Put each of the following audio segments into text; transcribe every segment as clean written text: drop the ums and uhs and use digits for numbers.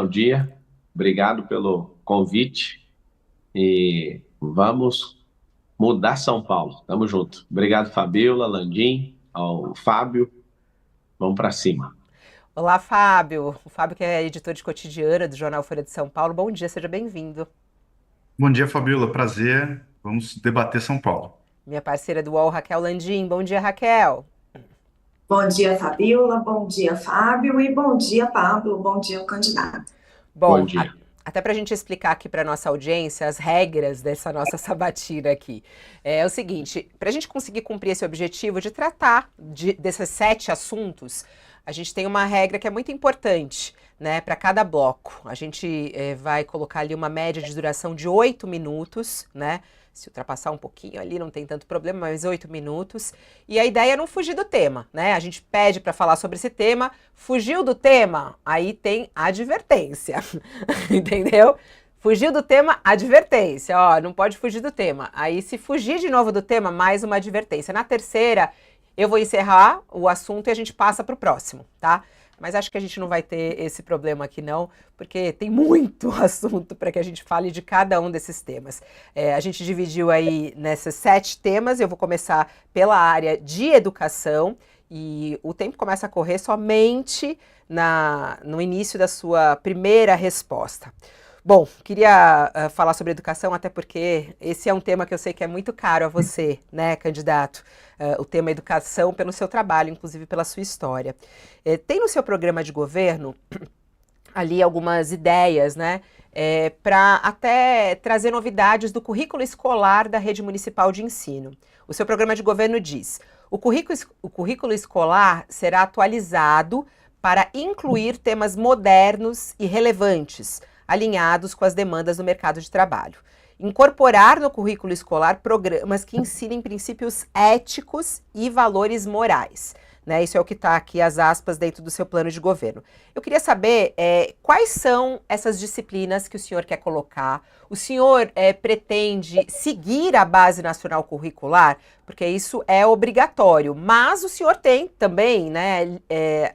Bom dia, obrigado pelo convite e vamos mudar São Paulo. Tamo junto. Obrigado, Fabiola, Landim, ao Fábio. Vamos para cima. Olá, Fábio. O Fábio que é editor de cotidiana do Jornal Folha de São Paulo. Bom dia, seja bem-vindo. Bom dia, Fabiola. Prazer. Vamos debater São Paulo. Minha parceira do UOL, Raquel Landim. Bom dia, Raquel. Bom dia, Fabiola. Bom dia, Fábio. E bom dia, Pablo. Bom dia, o candidato. Bom Bom, dia. até para a gente explicar aqui para nossa audiência as regras dessa nossa sabatina aqui. É o seguinte, para a gente conseguir cumprir esse objetivo de tratar desses 7 assuntos, a gente tem uma regra que é muito importante, né, para cada bloco. A gente vai colocar ali uma média de duração de 8 minutos, né? Se ultrapassar um pouquinho ali, não tem tanto problema, mas 8 minutos. E a ideia é não fugir do tema, né? A gente pede para falar sobre esse tema, fugiu do tema, aí tem advertência, entendeu? Fugiu do tema, advertência, ó, não pode fugir do tema. Aí se fugir de novo do tema, mais uma advertência. Na terceira, eu vou encerrar o assunto e a gente passa para o próximo, tá? Mas acho que a gente não vai ter esse problema aqui não, porque tem muito assunto para que a gente fale de cada um desses temas. A gente dividiu aí nesses 7 temas, eu vou começar pela área de educação, e o tempo começa a correr somente no início da sua primeira resposta. Bom, queria falar sobre educação, até porque esse é um tema que eu sei que é muito caro a você, né, candidato? O tema educação pelo seu trabalho, inclusive pela sua história. Tem no seu programa de governo ali algumas ideias, né, para até trazer novidades do currículo escolar da rede municipal de ensino. O seu programa de governo diz: o currículo escolar será atualizado para incluir temas modernos e relevantes, alinhados com as demandas do mercado de trabalho. Incorporar no currículo escolar programas que ensinem princípios éticos e valores morais. Né, isso é o que está aqui, as aspas, dentro do seu plano de governo. Eu queria saber quais são essas disciplinas que o senhor quer colocar. O senhor pretende seguir a Base Nacional Curricular? Porque isso é obrigatório, mas o senhor tem também, né,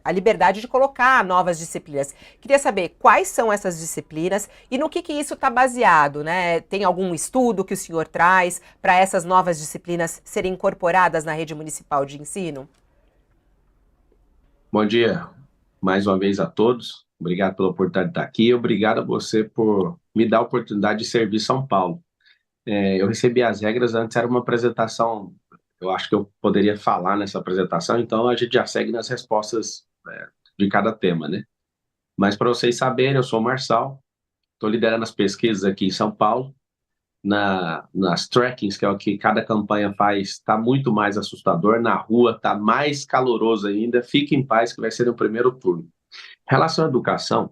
a liberdade de colocar novas disciplinas. Queria saber quais são essas disciplinas e no que isso está baseado, né? Tem algum estudo que o senhor traz para essas novas disciplinas serem incorporadas na rede municipal de ensino? Bom dia mais uma vez a todos. Obrigado pela oportunidade de estar aqui. Obrigado a você por me dar a oportunidade de servir São Paulo. Eu recebi as regras, antes era uma apresentação, eu acho que eu poderia falar nessa apresentação, então a gente já segue nas respostas de cada tema, né? Mas para vocês saberem, eu sou o Marçal, estou liderando as pesquisas aqui em São Paulo, nas trackings, que é o que cada campanha faz, está muito mais assustador, na rua está mais caloroso ainda, fique em paz que vai ser no primeiro turno. Em relação à educação,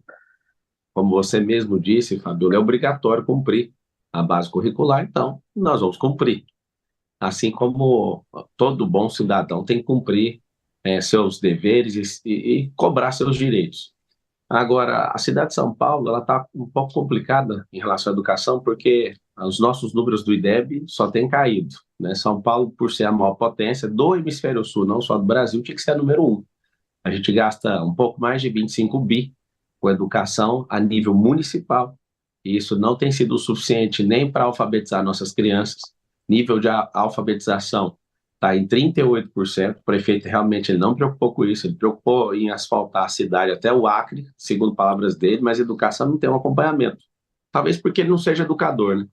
como você mesmo disse, Fabiola, é obrigatório cumprir a base curricular, então nós vamos cumprir. Assim como todo bom cidadão tem que cumprir seus deveres e cobrar seus direitos. Agora, a cidade de São Paulo ela está um pouco complicada em relação à educação, porque os nossos números do IDEB só têm caído. Né? São Paulo, por ser a maior potência do hemisfério sul, não só do Brasil, tinha que ser a número 1. A gente gasta um pouco mais de 25 bi com educação a nível municipal, e isso não tem sido o suficiente nem para alfabetizar nossas crianças. Nível de alfabetização está em 38%. O prefeito realmente ele não preocupou com isso, ele preocupou em asfaltar a cidade até o Acre, segundo palavras dele, mas educação não tem um acompanhamento. Talvez porque ele não seja educador, né?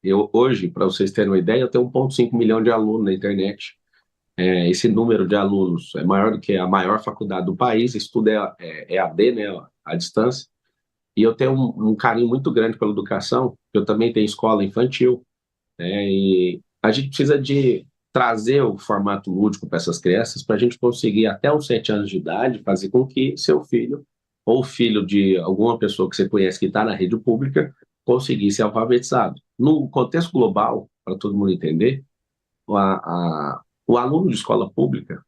Eu, hoje, para vocês terem uma ideia, eu tenho 1,5 milhão de alunos na internet. Esse número de alunos é maior do que a maior faculdade do país, isso tudo é EAD, né, à distância, e eu tenho um carinho muito grande pela educação, eu também tenho escola infantil, né, e a gente precisa de trazer o formato lúdico para essas crianças, para a gente conseguir, até os 7 anos de idade, fazer com que seu filho, ou filho de alguma pessoa que você conhece que está na rede pública, conseguisse ser alfabetizado. No contexto global, para todo mundo entender, o aluno de escola pública,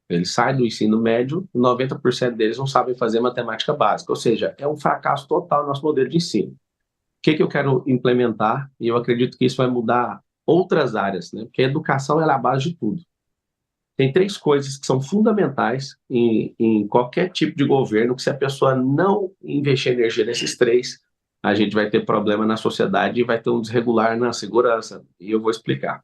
ele sai do ensino médio, 90% deles não sabem fazer matemática básica, ou seja, é um fracasso total no nosso modelo de ensino. O que eu quero implementar? E eu acredito que isso vai mudar outras áreas, né? Porque a educação ela é a base de tudo. Tem três coisas que são fundamentais em qualquer tipo de governo, que se a pessoa não investir energia nesses três, a gente vai ter problema na sociedade e vai ter um desregular na segurança. E eu vou explicar.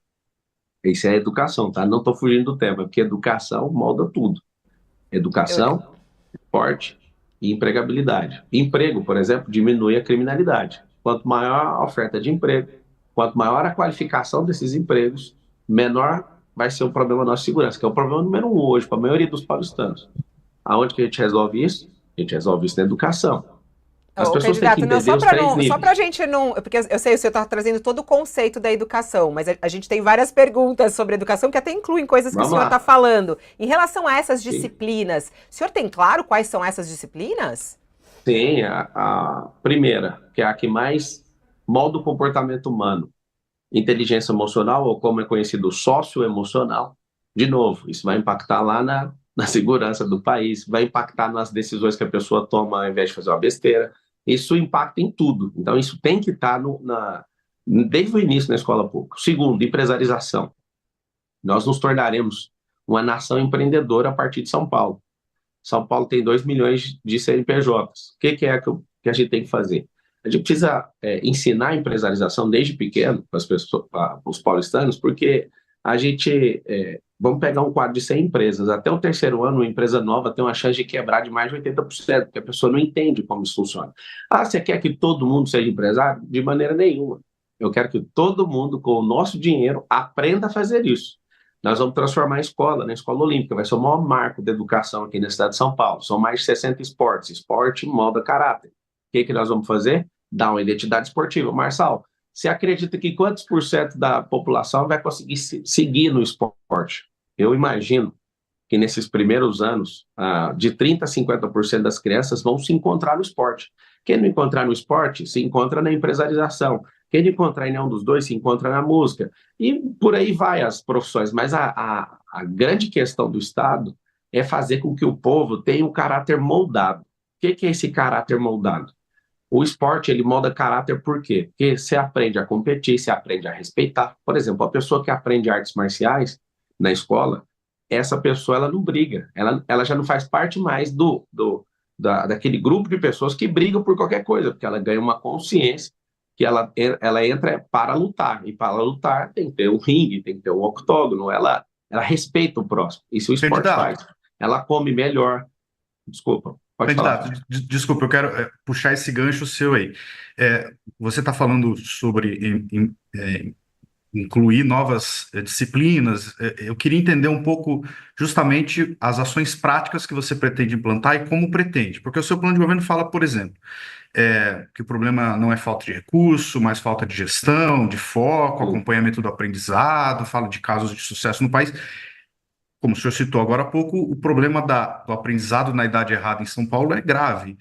Isso é educação, tá? Não estou fugindo do tema, porque educação molda tudo. Eu, Educação, esporte e empregabilidade. Emprego, por exemplo, diminui a criminalidade. Quanto maior a oferta de emprego, quanto maior a qualificação desses empregos, menor vai ser o problema da nossa segurança, que é o problema número um hoje para a maioria dos paulistanos. Aonde que a gente resolve isso? A gente resolve isso na educação. As Ô, pessoas têm que candidato, não, entender os três só para a níveis. gente não. Porque eu sei, o senhor está trazendo todo o conceito da educação, mas a gente tem várias perguntas sobre educação que até incluem coisas que o Vamos senhor está lá. falando. Em relação a essas Sim, disciplinas, o senhor tem claro quais são essas disciplinas? sim, a primeira, que é a que mais molda o comportamento humano, inteligência emocional, ou como é conhecido, socioemocional. De novo, isso vai impactar lá na segurança do país, vai impactar nas decisões que a pessoa toma ao invés de fazer uma besteira. Isso impacta em tudo. Então, isso tem que estar desde o início na escola pública. Segundo, empresarização. Nós nos tornaremos uma nação empreendedora a partir de São Paulo. São Paulo tem 2 milhões de CNPJs. O que é que a gente tem que fazer? A gente precisa ensinar a empresarização desde pequeno para as pessoas, para os paulistanos, porque a gente, vamos pegar um quadro de 100 empresas, até o terceiro ano, uma empresa nova tem uma chance de quebrar de mais de 80%, porque a pessoa não entende como isso funciona. Ah, você quer que todo mundo seja empresário? De maneira nenhuma. Eu quero que todo mundo, com o nosso dinheiro, aprenda a fazer isso. Nós vamos transformar a escola na escola olímpica, vai ser o maior marco de educação aqui na cidade de São Paulo. São mais de 60 esportes, esporte molda caráter. O que nós vamos fazer? Dar uma identidade esportiva. Marçal, você acredita que quantos por cento da população vai conseguir seguir no esporte? Eu imagino que nesses primeiros anos, de 30% a 50% das crianças vão se encontrar no esporte. Quem não encontrar no esporte, se encontra na empresarização. Quem não encontrar em nenhum dos dois, se encontra na música. E por aí vai as profissões. Mas a grande questão do Estado é fazer com que o povo tenha um caráter moldado. O que é esse caráter moldado? O esporte, ele molda caráter por quê? Porque você aprende a competir, você aprende a respeitar. Por exemplo, a pessoa que aprende artes marciais na escola, essa pessoa ela não briga, ela já não faz parte mais daquele grupo de pessoas que brigam por qualquer coisa, porque ela ganha uma consciência que ela entra para lutar, e para lutar tem que ter um ringue, tem que ter um octógono, ela respeita o próximo, isso o esporte faz. Candidato, Ela come melhor, desculpa, pode falar. candidato, desculpa, eu quero puxar esse gancho seu aí. Você está falando sobre incluir novas disciplinas. Eu queria entender um pouco justamente as ações práticas que você pretende implantar e como pretende, porque o seu plano de governo fala, por exemplo, que o problema não é falta de recurso, mas falta de gestão, de foco, acompanhamento do aprendizado, fala de casos de sucesso no país. Como o senhor citou agora há pouco, o problema do aprendizado na idade errada em São Paulo é grave.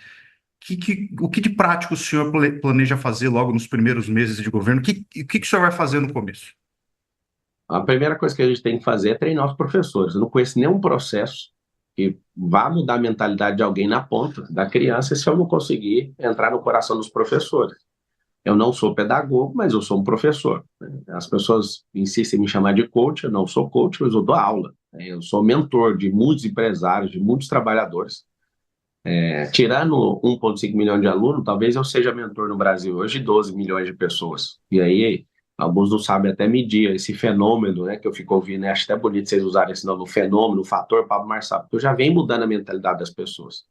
O que de prático o senhor planeja fazer logo nos primeiros meses de governo? O que o senhor vai fazer no começo? A primeira coisa que a gente tem que fazer é treinar os professores. Eu não conheço nenhum processo que vá mudar a mentalidade de alguém na ponta da criança se eu não conseguir entrar no coração dos professores. Eu não sou pedagogo, mas eu sou um professor. As pessoas insistem em me chamar de coach, eu não sou coach, mas eu dou aula. Eu sou mentor de muitos empresários, de muitos trabalhadores. Tirando 1,5 milhão de alunos, talvez eu seja mentor no Brasil hoje de 12 milhões de pessoas. E aí, alguns não sabem até medir esse fenômeno, né, que eu fico ouvindo, né? Acho até bonito vocês usarem esse nome, o fenômeno, o fator Pablo Marçal, porque eu já venho mudando a mentalidade das pessoas.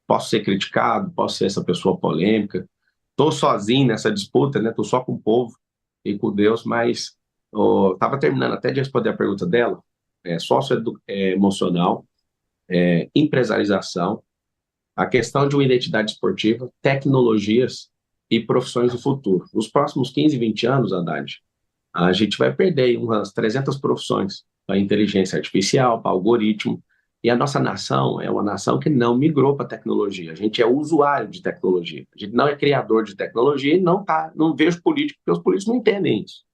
Posso ser criticado, posso ser essa pessoa polêmica, estou sozinho nessa disputa, né? Estou só com o povo e com Deus, mas estava terminando até de responder a pergunta dela, socioemocional, empresarização, a questão de uma identidade esportiva, tecnologias e profissões do futuro. Nos próximos 15, 20 anos, Haddad, a gente vai perder umas 300 profissões para inteligência artificial, para algoritmo, e a nossa nação é uma nação que não migrou para a tecnologia. A gente é usuário de tecnologia. A gente não é criador de tecnologia e não vejo político, porque os políticos não entendem isso.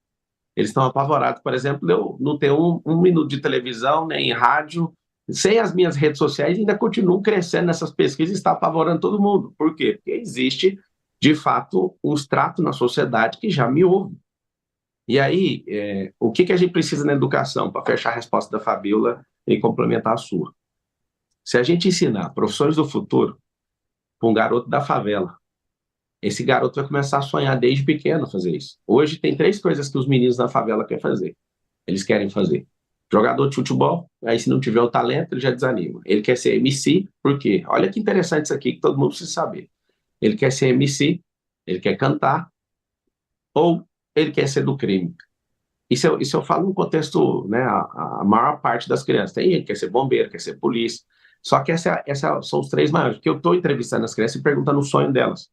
Eles estão apavorados, por exemplo, de eu não ter um minuto de televisão, nem rádio, sem as minhas redes sociais, ainda continuam crescendo nessas pesquisas e está apavorando todo mundo. Por quê? Porque existe, de fato, um extrato na sociedade que já me ouve. E aí, o que a gente precisa na educação, para fechar a resposta da Fabíola, e complementar a sua. Se a gente ensinar profissões do futuro para um garoto da favela, esse garoto vai começar a sonhar desde pequeno fazer isso. Hoje tem 3 coisas que os meninos da favela querem fazer. Eles querem fazer jogador de futebol, aí se não tiver o talento, ele já desanima. Ele quer ser MC, por quê? Olha que interessante isso aqui, que todo mundo precisa saber. Ele quer ser MC, ele quer cantar, ou ele quer ser do crime. Isso eu falo no contexto, né, a maior parte das crianças. Tem gente que quer ser bombeiro, quer ser polícia. Só que essa são os 3 maiores, porque eu estou entrevistando as crianças e perguntando o sonho delas.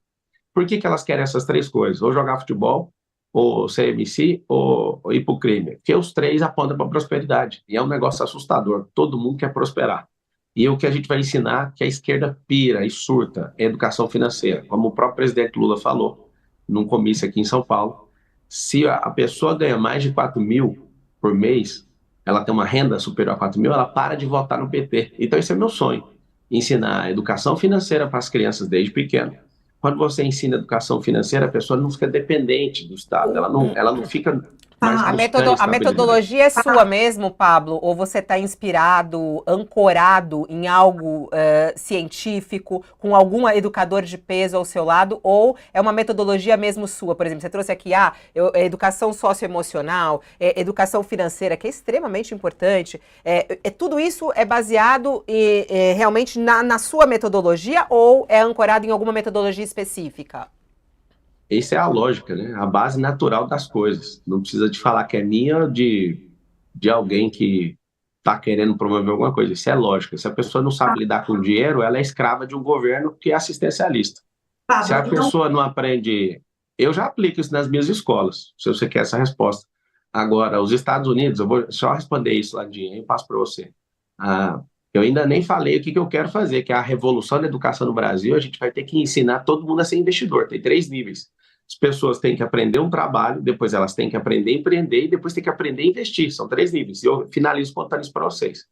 Por que elas querem essas 3 coisas? Ou jogar futebol, ou ser MC, ou ir para o crime. Porque os 3 apontam para a prosperidade. E é um negócio assustador. Todo mundo quer prosperar. E o que a gente vai ensinar, que a esquerda pira e surta, é educação financeira. Como o próprio presidente Lula falou, num comício aqui em São Paulo, se a pessoa ganha mais de 4 mil por mês, ela tem uma renda superior a 4 mil, ela para de votar no PT. Então esse é meu sonho, ensinar educação financeira para as crianças desde pequeno. Quando você ensina educação financeira, a pessoa não fica dependente do Estado, ela não fica mais A, buscando metodo, a estabilidade. metodologia é sua mesmo, Pablo? Ou você está inspirado, ancorado em algo científico, com algum educador de peso ao seu lado? Ou é uma metodologia mesmo sua? Por exemplo, você trouxe aqui educação socioemocional, educação financeira, que é extremamente importante. Tudo isso é baseado realmente na sua metodologia ou é ancorado em alguma metodologia específica? Essa é a lógica, né? A base natural das coisas. Não precisa de falar que é minha ou de alguém que está querendo promover alguma coisa. Isso é lógica. Se a pessoa não sabe lidar com dinheiro, ela é escrava de um governo que é assistencialista. Se a Pablo, então, pessoa não aprende... Eu já aplico isso nas minhas escolas, se você quer essa resposta. Agora, os Estados Unidos, eu vou só responder isso lá de eu passo para você. Eu ainda nem falei o que eu quero fazer, que é a revolução da educação no Brasil. A gente vai ter que ensinar todo mundo a ser investidor. Tem 3 níveis. As pessoas têm que aprender um trabalho, depois elas têm que aprender a empreender e depois têm que aprender a investir. São 3 níveis. E eu finalizo contando isso para vocês.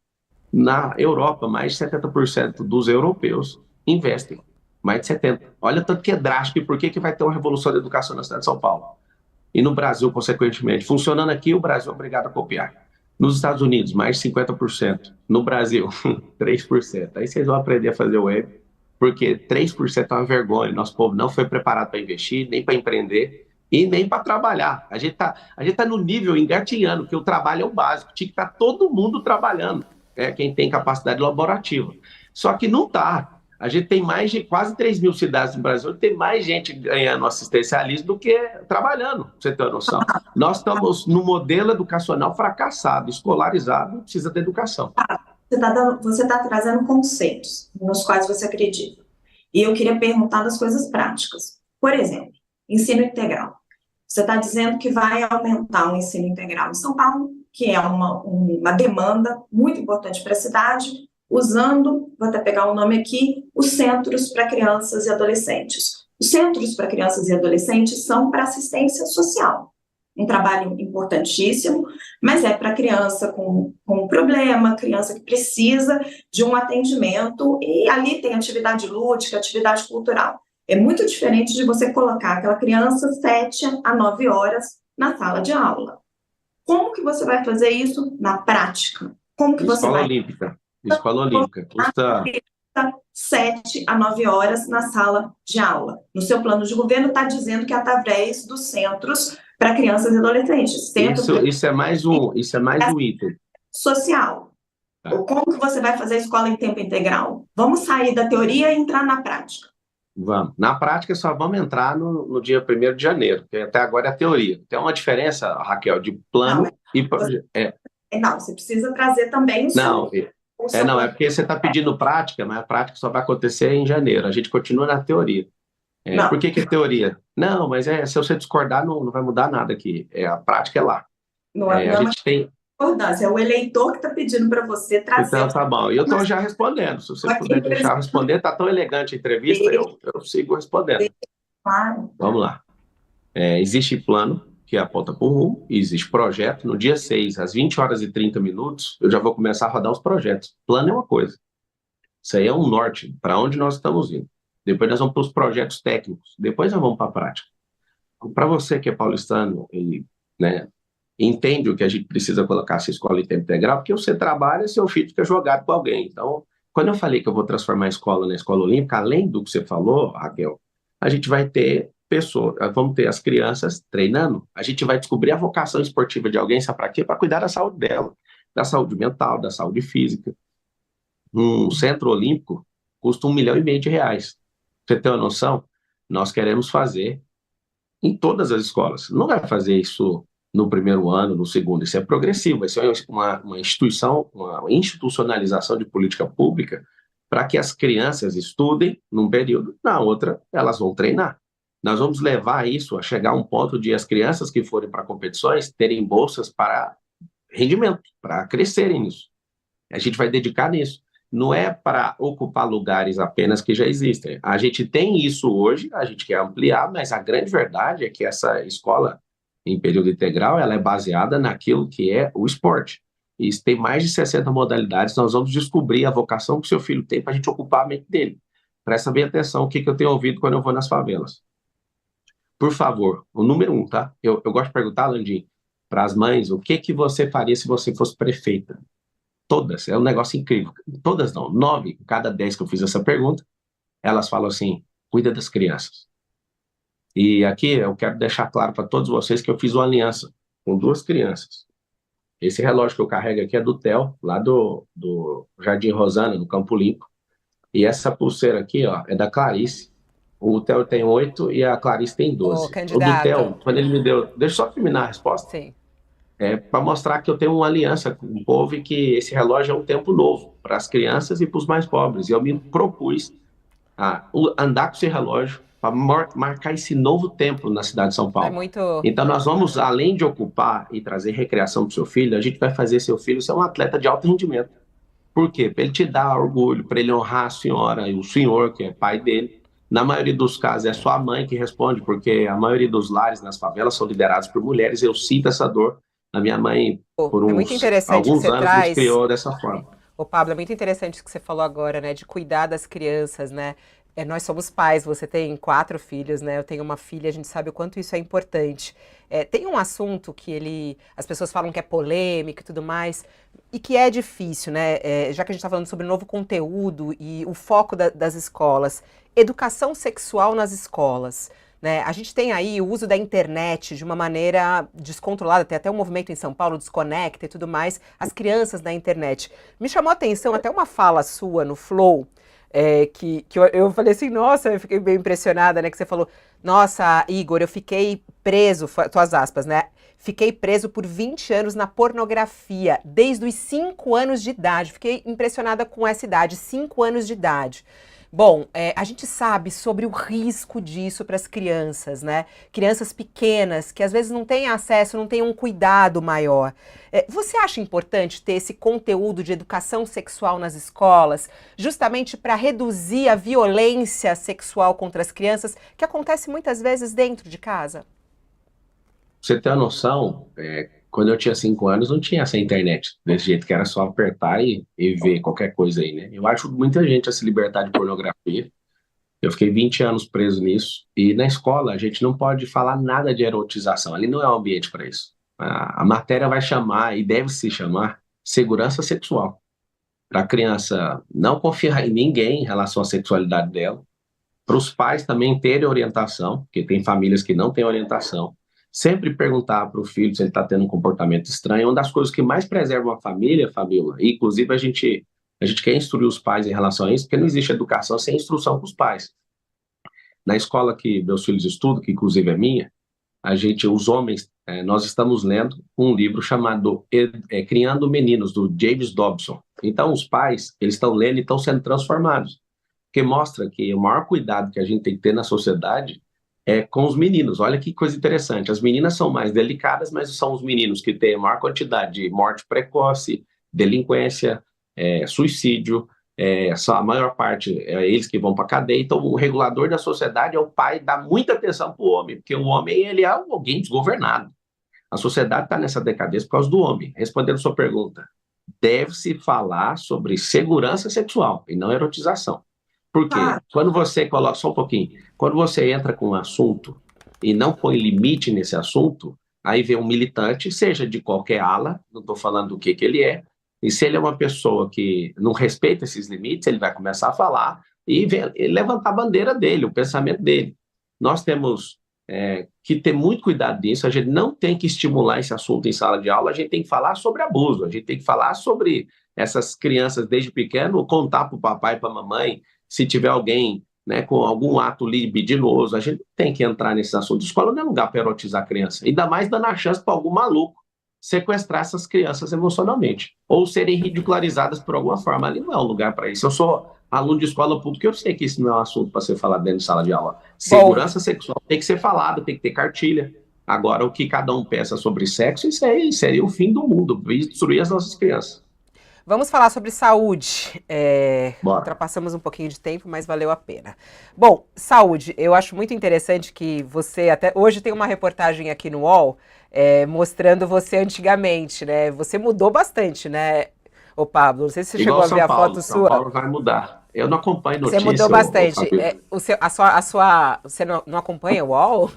Na Europa, mais de 70% dos europeus investem. Mais de 70%. Olha tanto que é drástico e por que vai ter uma revolução da educação na cidade de São Paulo. E no Brasil, consequentemente. Funcionando aqui, o Brasil é obrigado a copiar. Nos Estados Unidos, mais de 50%. No Brasil, 3%. Aí vocês vão aprender a fazer web, porque 3% é uma vergonha. Nosso povo não foi preparado para investir, nem para empreender e nem para trabalhar. A gente tá no nível engatinhando, que o trabalho é o básico. Tinha que estar todo mundo trabalhando, quem tem capacidade laborativa. Só que não está. A gente tem mais de quase 3 mil cidades no Brasil, tem mais gente ganhando assistencialismo do que trabalhando, pra você ter uma noção. Nós estamos no modelo educacional fracassado, escolarizado, precisa de educação. você está trazendo conceitos nos quais você acredita. E eu queria perguntar das coisas práticas. Por exemplo, ensino integral. Você está dizendo que vai aumentar o ensino integral em São Paulo, que é uma demanda muito importante para a cidade, usando, vou até pegar o nome aqui, os centros para crianças e adolescentes. Os centros para crianças e adolescentes são para assistência social. Um trabalho importantíssimo, mas é para criança com problema, criança que precisa de um atendimento, e ali tem atividade lúdica, atividade cultural. É muito diferente de você colocar aquela criança 7 a 9 horas na sala de aula. Como que você vai fazer isso na prática? Como que você Escola vai... Olímpica. Escola Olímpica. Custa 7 a 9 horas na sala de aula. No seu plano de governo está dizendo que é através dos centros para crianças e adolescentes. Isso é mais um item. Social. Tá. Como que você vai fazer a escola em tempo integral? Vamos sair da teoria e entrar na prática. Vamos. Na prática, só vamos entrar no dia 1º de janeiro, que até agora é a teoria. Tem uma diferença, Raquel, de plano e projeto. Não, você precisa trazer também o seu... Não, é porque você está pedindo prática, mas a prática só vai acontecer em janeiro. A gente continua na teoria. Por que é teoria? Não, mas se você discordar, não vai mudar nada aqui. A prática é lá. A gente tem... É o eleitor que está pedindo para você trazer... Então, tá bom. E eu estou já respondendo. Se você puder deixar eu responder, está tão elegante a entrevista, eu sigo respondendo. Claro. Vamos lá. Existe plano, que aponta para o rumo, e existe projeto. No dia 6, às 20 horas e 30 minutos, eu já vou começar a rodar os projetos. Plano é uma coisa. Isso aí é um norte, para onde nós estamos indo. Depois nós vamos para os projetos técnicos. Depois nós vamos para a prática. Para você que é paulistano e entende o que a gente precisa colocar essa escola em tempo integral, porque você trabalha, seu filho fica jogado com alguém. Então, quando eu falei que eu vou transformar a escola na escola olímpica, além do que você falou, Raquel, a gente vai ter pessoas, vamos ter as crianças treinando, a gente vai descobrir a vocação esportiva de alguém, sabe para quê? Para cuidar da saúde dela, da saúde mental, da saúde física. Um centro olímpico custa R$ 1,5 milhão. Você tem uma noção? Nós queremos fazer em todas as escolas. Não vai fazer isso no primeiro ano, no segundo, isso é progressivo, vai ser uma instituição, uma institucionalização de política pública para que as crianças estudem num período, na outra elas vão treinar. Nós vamos levar isso a chegar a um ponto de as crianças que forem para competições terem bolsas para rendimento, para crescerem nisso. A gente vai dedicar nisso. Não é para ocupar lugares apenas que já existem. A gente tem isso hoje, a gente quer ampliar, mas a grande verdade é que essa escola em período integral, ela é baseada naquilo que é o esporte. E tem mais de 60 modalidades, nós vamos descobrir a vocação que o seu filho tem para a gente ocupar a mente dele. Presta bem atenção o que eu tenho ouvido quando eu vou nas favelas. Por favor, o número 1, tá? Eu gosto de perguntar, Landim, para as mães, o que você faria se você fosse prefeita? Todas, é um negócio incrível. Todas não, 9, cada 10 que eu fiz essa pergunta, elas falam assim, cuida das crianças. E aqui eu quero deixar claro para todos vocês que eu fiz uma aliança com 2 crianças. Esse relógio que eu carrego aqui é do Theo, lá do Jardim Rosana, no Campo Limpo. E essa pulseira aqui, ó, é da Clarice. O Theo tem 8 e a Clarice tem 12. O do candidato. Theo, quando ele me deu... Deixa eu só terminar a resposta. Sim. Para mostrar que eu tenho uma aliança com o povo e que esse relógio é um tempo novo para as crianças e para os mais pobres. E eu me propus a andar com esse relógio para marcar esse novo tempo na cidade de São Paulo. Então nós vamos, além de ocupar e trazer recreação para o seu filho, a gente vai fazer seu filho ser um atleta de alto rendimento. Por quê? Para ele te dar orgulho, para ele honrar a senhora e o senhor, que é pai dele. Na maioria dos casos é sua mãe que responde, porque a maioria dos lares nas favelas são liderados por mulheres. Eu sinto essa dor. A minha mãe, por alguns anos, nos criou dessa forma. Ô, Pablo, é muito interessante o que você falou agora, né, de cuidar das crianças, né? Nós somos pais, você tem 4 filhos, né? Eu tenho uma filha, a gente sabe o quanto isso é importante. Tem um assunto que as pessoas falam que é polêmico e tudo mais, e que é difícil, né? Já que a gente está falando sobre novo conteúdo e o foco das escolas, educação sexual nas escolas. Né? A gente tem aí o uso da internet de uma maneira descontrolada, tem até um movimento em São Paulo, Desconecta e tudo mais, as crianças na internet. Me chamou a atenção até uma fala sua no Flow, que eu falei assim, nossa, eu fiquei bem impressionada, né, que você falou, nossa, Igor, eu fiquei preso, tuas aspas, né, fiquei preso por 20 anos na pornografia, desde os 5 anos de idade, fiquei impressionada com essa idade, 5 anos de idade. Bom, a gente sabe sobre o risco disso para as crianças, né? Crianças pequenas que às vezes não têm acesso, não têm um cuidado maior. Você acha importante ter esse conteúdo de educação sexual nas escolas, justamente para reduzir a violência sexual contra as crianças, que acontece muitas vezes dentro de casa? Você tem a noção, quando eu tinha 5 anos, não tinha essa internet, desse jeito que era só apertar e ver qualquer coisa aí, né? Eu acho muita gente a se libertar de pornografia. Eu fiquei 20 anos preso nisso. E na escola, a gente não pode falar nada de erotização. Ali não é um ambiente para isso. A matéria vai chamar, e deve se chamar, segurança sexual. Para a criança não confiar em ninguém em relação à sexualidade dela. Para os pais também terem orientação, porque tem famílias que não têm orientação. Sempre perguntar para o filho se ele está tendo um comportamento estranho. É uma das coisas que mais preservam a família, Fabiola. E, inclusive, a gente quer instruir os pais em relação a isso, porque não existe educação sem instrução para os pais. Na escola que meus filhos estudam, que inclusive é minha, os homens, nós estamos lendo um livro chamado Criando Meninos, do James Dobson. Então, os pais, eles estão lendo e estão sendo transformados. Porque mostra que o maior cuidado que a gente tem que ter na sociedade é com os meninos. Olha que coisa interessante. As meninas são mais delicadas, mas são os meninos que têm a maior quantidade de morte precoce, delinquência, suicídio. A maior parte é eles que vão para a cadeia. Então, o regulador da sociedade é o pai, dá muita atenção para o homem, porque o homem ele é alguém desgovernado. A sociedade está nessa decadência por causa do homem. Respondendo a sua pergunta, deve-se falar sobre segurança sexual e não erotização. Porque quando você coloca, só um pouquinho, quando você entra com um assunto e não põe limite nesse assunto, Aí vem um militante, seja de qualquer ala, não estou falando do que ele é, e se ele é uma pessoa que não respeita esses limites, ele vai começar a falar e levantar a bandeira dele, o pensamento dele. Nós temos que ter muito cuidado nisso, a gente não tem que estimular esse assunto em sala de aula, a gente tem que falar sobre abuso, a gente tem que falar sobre essas crianças desde pequeno, contar para o papai e para a mamãe, se tiver alguém, né, com algum ato libidinoso, a gente tem que entrar nesse assunto. Escola não é lugar para erotizar a criança, ainda mais dando a chance para algum maluco sequestrar essas crianças emocionalmente, ou serem ridicularizadas por alguma forma. Ali não é um lugar para isso. Eu sou aluno de escola pública, eu sei que isso não é um assunto para ser falado dentro de sala de aula. Segurança sexual tem que ser falado, tem que ter cartilha. Agora, o que cada um pensa sobre sexo, isso aí seria o fim do mundo, destruir as nossas crianças. Vamos falar sobre saúde. Ultrapassamos um pouquinho de tempo, mas valeu a pena. Bom, saúde. Eu acho muito interessante que você até hoje tem uma reportagem aqui no UOL mostrando você antigamente, né? Você mudou bastante, né, ô Pablo? Não sei se você chegou a ver a foto sua. São Paulo vai mudar. Eu não acompanho notícias. Você mudou bastante. Você não acompanha o UOL?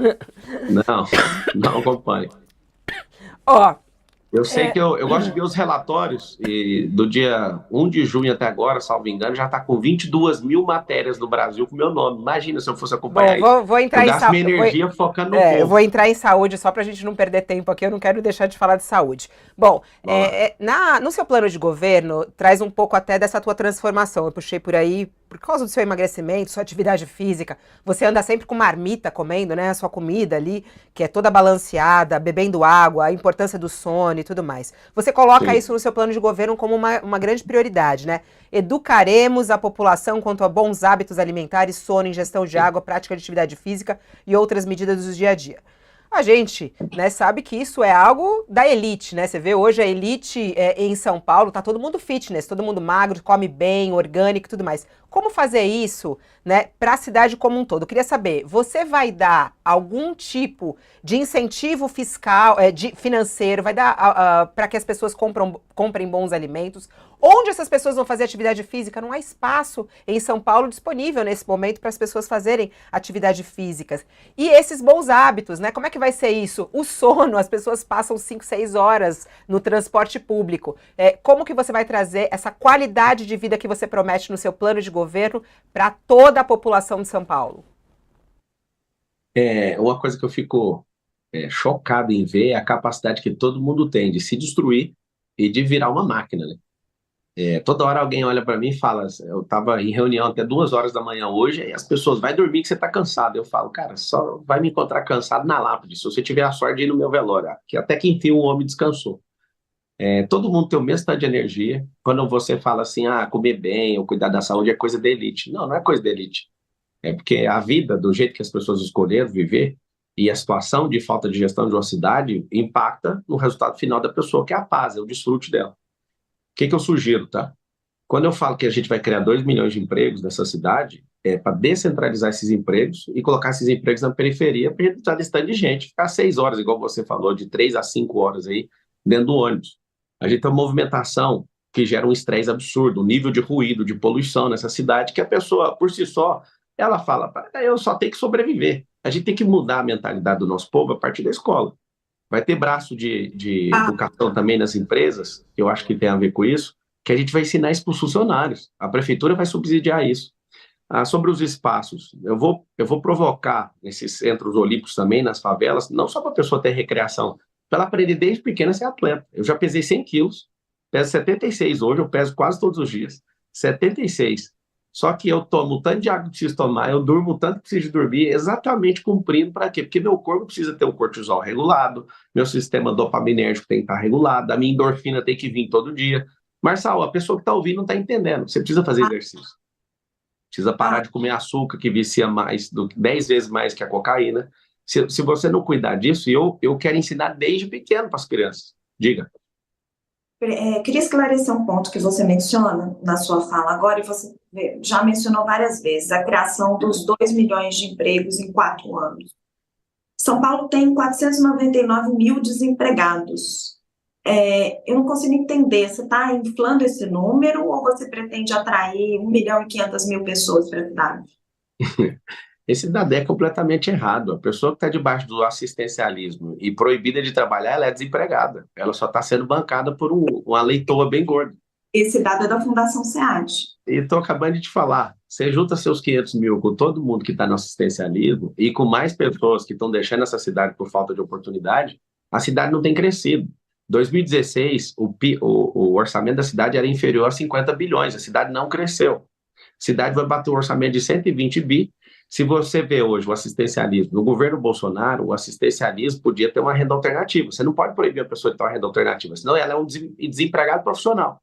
Não acompanho. Ó. Eu sei que eu gosto de ver os relatórios, e do dia 1 de junho até agora, salvo engano, já está com 22 mil matérias no Brasil com meu nome. Imagina se eu fosse acompanhar isso. Vou entrar eu gasto minha energia focando no povo. Eu vou entrar em saúde só para a gente não perder tempo aqui, eu não quero deixar de falar de saúde. Bom, no seu plano de governo, traz um pouco até dessa tua transformação. Eu puxei por aí, por causa do seu emagrecimento, sua atividade física, você anda sempre com marmita comendo, né, a sua comida ali, que é toda balanceada, bebendo água, a importância do sono e tudo mais. Você coloca isso no seu plano de governo como uma grande prioridade, né? Educaremos a população quanto a bons hábitos alimentares, sono, ingestão de água, prática de atividade física e outras medidas do dia a dia. A gente, né, sabe que isso é algo da elite, né? Você vê hoje a elite em São Paulo, tá todo mundo fitness, todo mundo magro, come bem, orgânico e tudo mais. Como fazer isso, né, para a cidade como um todo? Eu queria saber, você vai dar algum tipo de incentivo fiscal, financeiro, vai dar para que as pessoas comprem bons alimentos? Onde essas pessoas vão fazer atividade física? Não há espaço em São Paulo disponível nesse momento para as pessoas fazerem atividade física. E esses bons hábitos, né? Como é que vai ser isso? O sono, as pessoas passam 5, 6 horas no transporte público. Como que você vai trazer essa qualidade de vida que você promete no seu plano de governo para toda a população de São Paulo? Uma coisa que eu fico chocado em ver é a capacidade que todo mundo tem de se destruir e de virar uma máquina, né? Toda hora alguém olha para mim e fala, eu estava em reunião até 2 horas da manhã hoje, e as pessoas, vai dormir que você está cansado. Eu falo, cara, só vai me encontrar cansado na lápide, se você tiver a sorte de ir no meu velório, que até que enfim o homem descansou. Todo mundo tem o mesmo tanto de energia. Quando você fala assim, comer bem ou cuidar da saúde é coisa da elite. Não é coisa da elite. É porque a vida, do jeito que as pessoas escolheram viver, e a situação de falta de gestão de uma cidade impacta no resultado final da pessoa, que é a paz, é o desfrute dela. O que eu sugiro, tá? Quando eu falo que a gente vai criar 2 milhões de empregos nessa cidade, é para descentralizar esses empregos e colocar esses empregos na periferia para a gente precisar desse tanto de gente, ficar 6 horas, igual você falou, de 3 a 5 horas aí dentro do ônibus. A gente tem uma movimentação que gera um estresse absurdo, um nível de ruído, de poluição nessa cidade, que a pessoa, por si só, ela fala, eu só tenho que sobreviver. A gente tem que mudar a mentalidade do nosso povo a partir da escola. Vai ter braço de educação também nas empresas, que eu acho que tem a ver com isso, que a gente vai ensinar isso para os funcionários. A prefeitura vai subsidiar isso. Sobre os espaços, eu vou provocar nesses centros olímpicos também, nas favelas, não só para a pessoa ter recreação, para ela aprender desde pequena a ser atleta. Eu já pesei 100 quilos, peso 76 hoje, eu peso quase todos os dias. 76. Só que eu tomo o tanto de água que preciso tomar, eu durmo o tanto que preciso dormir, exatamente cumprindo para quê? Porque meu corpo precisa ter um cortisol regulado, meu sistema dopaminérgico tem que estar regulado, a minha endorfina tem que vir todo dia. Marçal, a pessoa que está ouvindo não está entendendo. Você precisa fazer exercício. Precisa parar de comer açúcar, que vicia 10 vezes mais que a cocaína. Se você não cuidar disso, eu quero ensinar desde pequeno para as crianças. Diga. Queria esclarecer um ponto que você menciona na sua fala agora, e você já mencionou várias vezes, a criação dos 2 milhões de empregos em 4 anos. São Paulo tem 499 mil desempregados. Eu não consigo entender, você está inflando esse número ou você pretende atrair 1.500.000 pessoas para a cidade? Esse dado é completamente errado. A pessoa que está debaixo do assistencialismo e proibida de trabalhar, ela é desempregada. Ela só está sendo bancada por uma leitoa bem gorda. Esse dado é da Fundação SEAD. E estou acabando de te falar. Você junta seus 500 mil com todo mundo que está no assistencialismo e com mais pessoas que estão deixando essa cidade por falta de oportunidade, a cidade não tem crescido. Em 2016, o orçamento da cidade era inferior a 50 bilhões. A cidade não cresceu. A cidade vai bater um orçamento de 120 bi. Se você vê hoje o assistencialismo, no governo Bolsonaro, o assistencialismo podia ter uma renda alternativa. Você não pode proibir a pessoa de ter uma renda alternativa, senão ela é um desempregado profissional.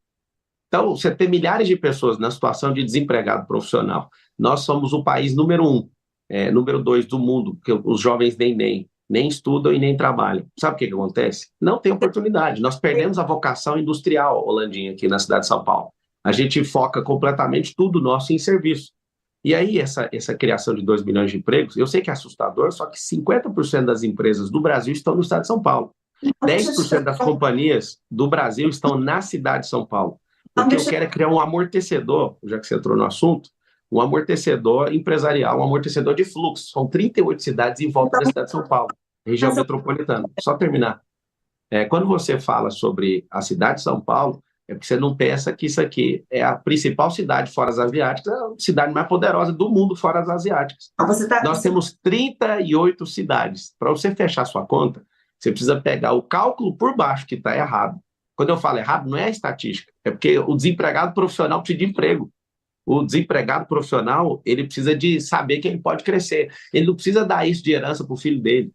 Então, você tem milhares de pessoas na situação de desempregado profissional. Nós somos o país número 1, número 2 do mundo, porque os jovens nem estudam e nem trabalham. Sabe o que acontece? Não tem oportunidade. Nós perdemos a vocação industrial, Holandinha, aqui na cidade de São Paulo. A gente foca completamente tudo nosso em serviço. E aí, essa criação de 2 milhões de empregos, eu sei que é assustador, só que 50% das empresas do Brasil estão no estado de São Paulo. 10% das companhias do Brasil estão na cidade de São Paulo. O que eu quero é criar um amortecedor, já que você entrou no assunto, um amortecedor empresarial, um amortecedor de fluxo. São 38 cidades em volta da cidade de São Paulo, região metropolitana. Só terminar. Quando você fala sobre a cidade de São Paulo, é porque você não pensa que isso aqui é a principal cidade fora as asiáticas, é a cidade mais poderosa do mundo fora as asiáticas. Nós temos 38 cidades. Para você fechar sua conta, você precisa pegar o cálculo por baixo, que está errado. Quando eu falo errado, não é a estatística, é porque o desempregado profissional precisa de emprego. O desempregado profissional, ele precisa de saber que ele pode crescer. Ele não precisa dar isso de herança para o filho dele.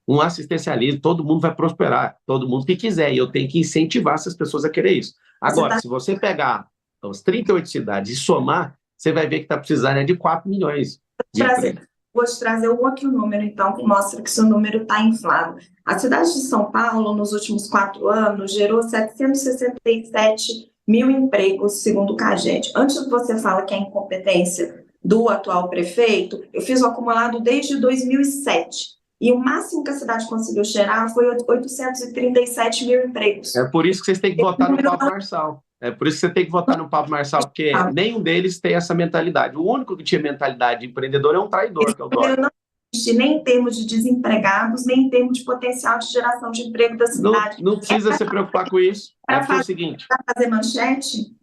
Um assistencialismo, todo mundo vai prosperar, todo mundo que quiser, e eu tenho que incentivar essas pessoas a querer isso. Agora, se você pegar as 38 cidades e somar, você vai ver que está precisando de 4 milhões de empregos. Vou te trazer um outro número, então, que mostra que seu número está inflado. A cidade de São Paulo, nos últimos 4 anos, gerou 767 mil empregos, segundo o CAGED. Antes que você fala que é incompetência do atual prefeito, eu fiz o acumulado desde 2007. E o máximo que a cidade conseguiu gerar foi 837 mil empregos. É por isso que vocês têm que votar no Pablo Marçal. É por isso que você tem que votar no Pablo Marçal, porque nenhum deles tem essa mentalidade. O único que tinha mentalidade de empreendedor é um traidor, que é o Dória. Não existe nem em termos de desempregados, nem em termos de potencial de geração de emprego da cidade. Não precisa se preocupar com isso. É porque é o seguinte... Para fazer manchete?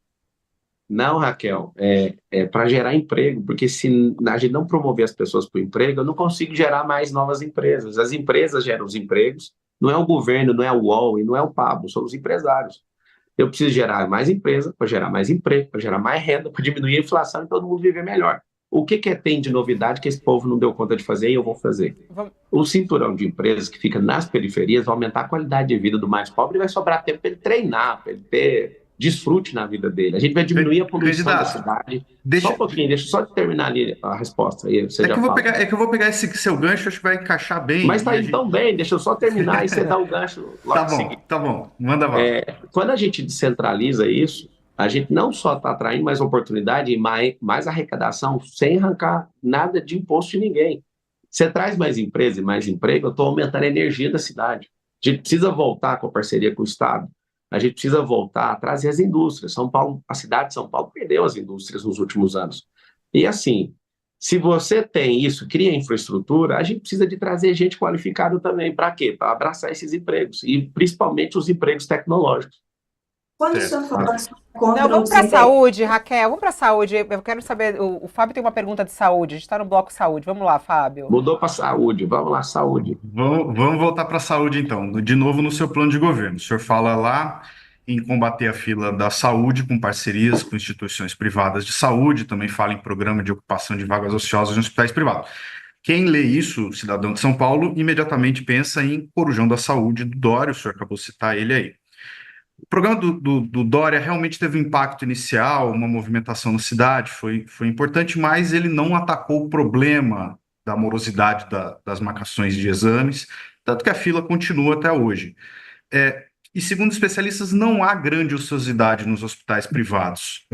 Não, Raquel, é para gerar emprego, porque se a gente não promover as pessoas para o emprego, eu não consigo gerar mais novas empresas. As empresas geram os empregos, não é o governo, não é o UOL e não é o Pablo, são os empresários. Eu preciso gerar mais empresa, para gerar mais emprego, para gerar mais renda, para diminuir a inflação e todo mundo viver melhor. O que tem de novidade que esse povo não deu conta de fazer e eu vou fazer? O cinturão de empresas que fica nas periferias vai aumentar a qualidade de vida do mais pobre e vai sobrar tempo para ele treinar, para ele ter desfrute na vida dele. A gente vai diminuir a poluição da cidade. Só um pouquinho, deixa eu só terminar ali a resposta. Aí você já fala. É que eu vou pegar esse seu gancho, acho que vai encaixar bem. Mas tá aí tão bem, deixa eu só terminar e você dá o gancho logo seguinte. Tá bom, manda bala. Quando a gente descentraliza isso, a gente não só está atraindo mais oportunidade e mais arrecadação sem arrancar nada de imposto de ninguém. Você traz mais empresa e mais emprego, eu estou aumentando a energia da cidade. A gente precisa voltar com a parceria com o Estado. A gente precisa voltar a trazer as indústrias. São Paulo, a cidade de São Paulo perdeu as indústrias nos últimos anos. E assim, se você tem isso, cria infraestrutura, a gente precisa de trazer gente qualificada também. Para quê? Para abraçar esses empregos, e principalmente os empregos tecnológicos. Quando o senhor fala Não, vamos para a saúde, Raquel, vamos para a saúde. Eu quero saber, o Fábio tem uma pergunta de saúde, a gente está no bloco saúde. Vamos lá, Fábio. Mudou para saúde, vamos lá, saúde. Vamos voltar para a saúde, então. De novo, no seu plano de governo. O senhor fala lá em combater a fila da saúde com parcerias com instituições privadas de saúde, também fala em programa de ocupação de vagas ociosas em hospitais privados. Quem lê isso, cidadão de São Paulo, imediatamente pensa em Corujão da Saúde do Dória, o senhor acabou de citar ele aí. O programa do Dória realmente teve um impacto inicial, uma movimentação na cidade, foi importante, mas ele não atacou o problema da morosidade das marcações de exames, tanto que a fila continua até hoje. E segundo especialistas, não há grande ociosidade nos hospitais privados,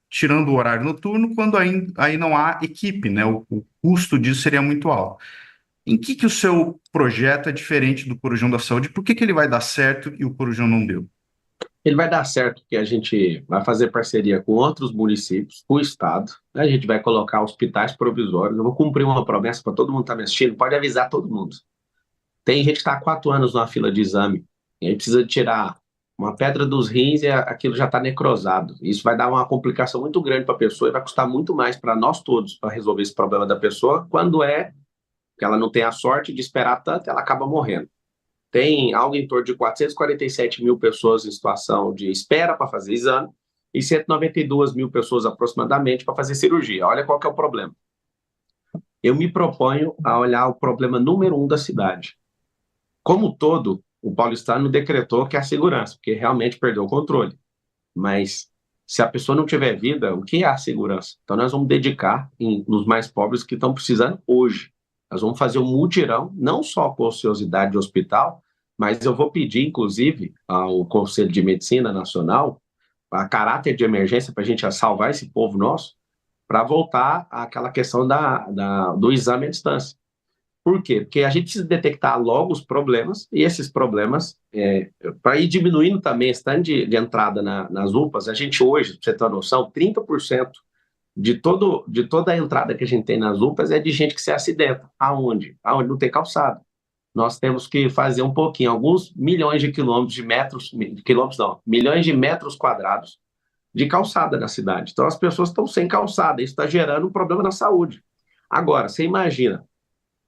tirando o horário noturno, quando aí não há equipe, né? O custo disso seria muito alto. Em que o seu projeto é diferente do Corujão da Saúde? Por que ele vai dar certo e o Corujão não deu? Ele vai dar certo porque a gente vai fazer parceria com outros municípios, com o Estado, né? A gente vai colocar hospitais provisórios. Eu vou cumprir uma promessa para todo mundo que está me assistindo, pode avisar todo mundo. Tem gente que está há 4 anos numa fila de exame, e aí precisa tirar uma pedra dos rins e aquilo já está necrosado. Isso vai dar uma complicação muito grande para a pessoa e vai custar muito mais para nós todos para resolver esse problema da pessoa, quando é que ela não tem a sorte de esperar tanto, ela acaba morrendo. Tem algo em torno de 447 mil pessoas em situação de espera para fazer exame e 192 mil pessoas aproximadamente para fazer cirurgia. Olha qual que é o problema. Eu me proponho a olhar o problema número 1 da cidade. Como todo, o paulistano decretou que é a segurança, porque realmente perdeu o controle. Mas se a pessoa não tiver vida, o que é a segurança? Então nós vamos dedicar nos mais pobres que estão precisando hoje. Nós vamos fazer um mutirão, não só com ociosidade de hospital, mas eu vou pedir, inclusive, ao Conselho de Medicina Nacional, a caráter de emergência, para a gente salvar esse povo nosso, para voltar àquela questão do exame à distância. Por quê? Porque a gente precisa detectar logo os problemas, e esses problemas, para ir diminuindo também esse tanto de entrada nas UPAs, a gente hoje, para você ter uma noção, 30% de toda a entrada que a gente tem nas UPAs é de gente que se acidenta. Aonde? Aonde não tem calçada. Nós temos que fazer um pouquinho, alguns milhões de milhões de metros quadrados de calçada na cidade. Então as pessoas estão sem calçada, isso está gerando um problema na saúde. Agora, você imagina,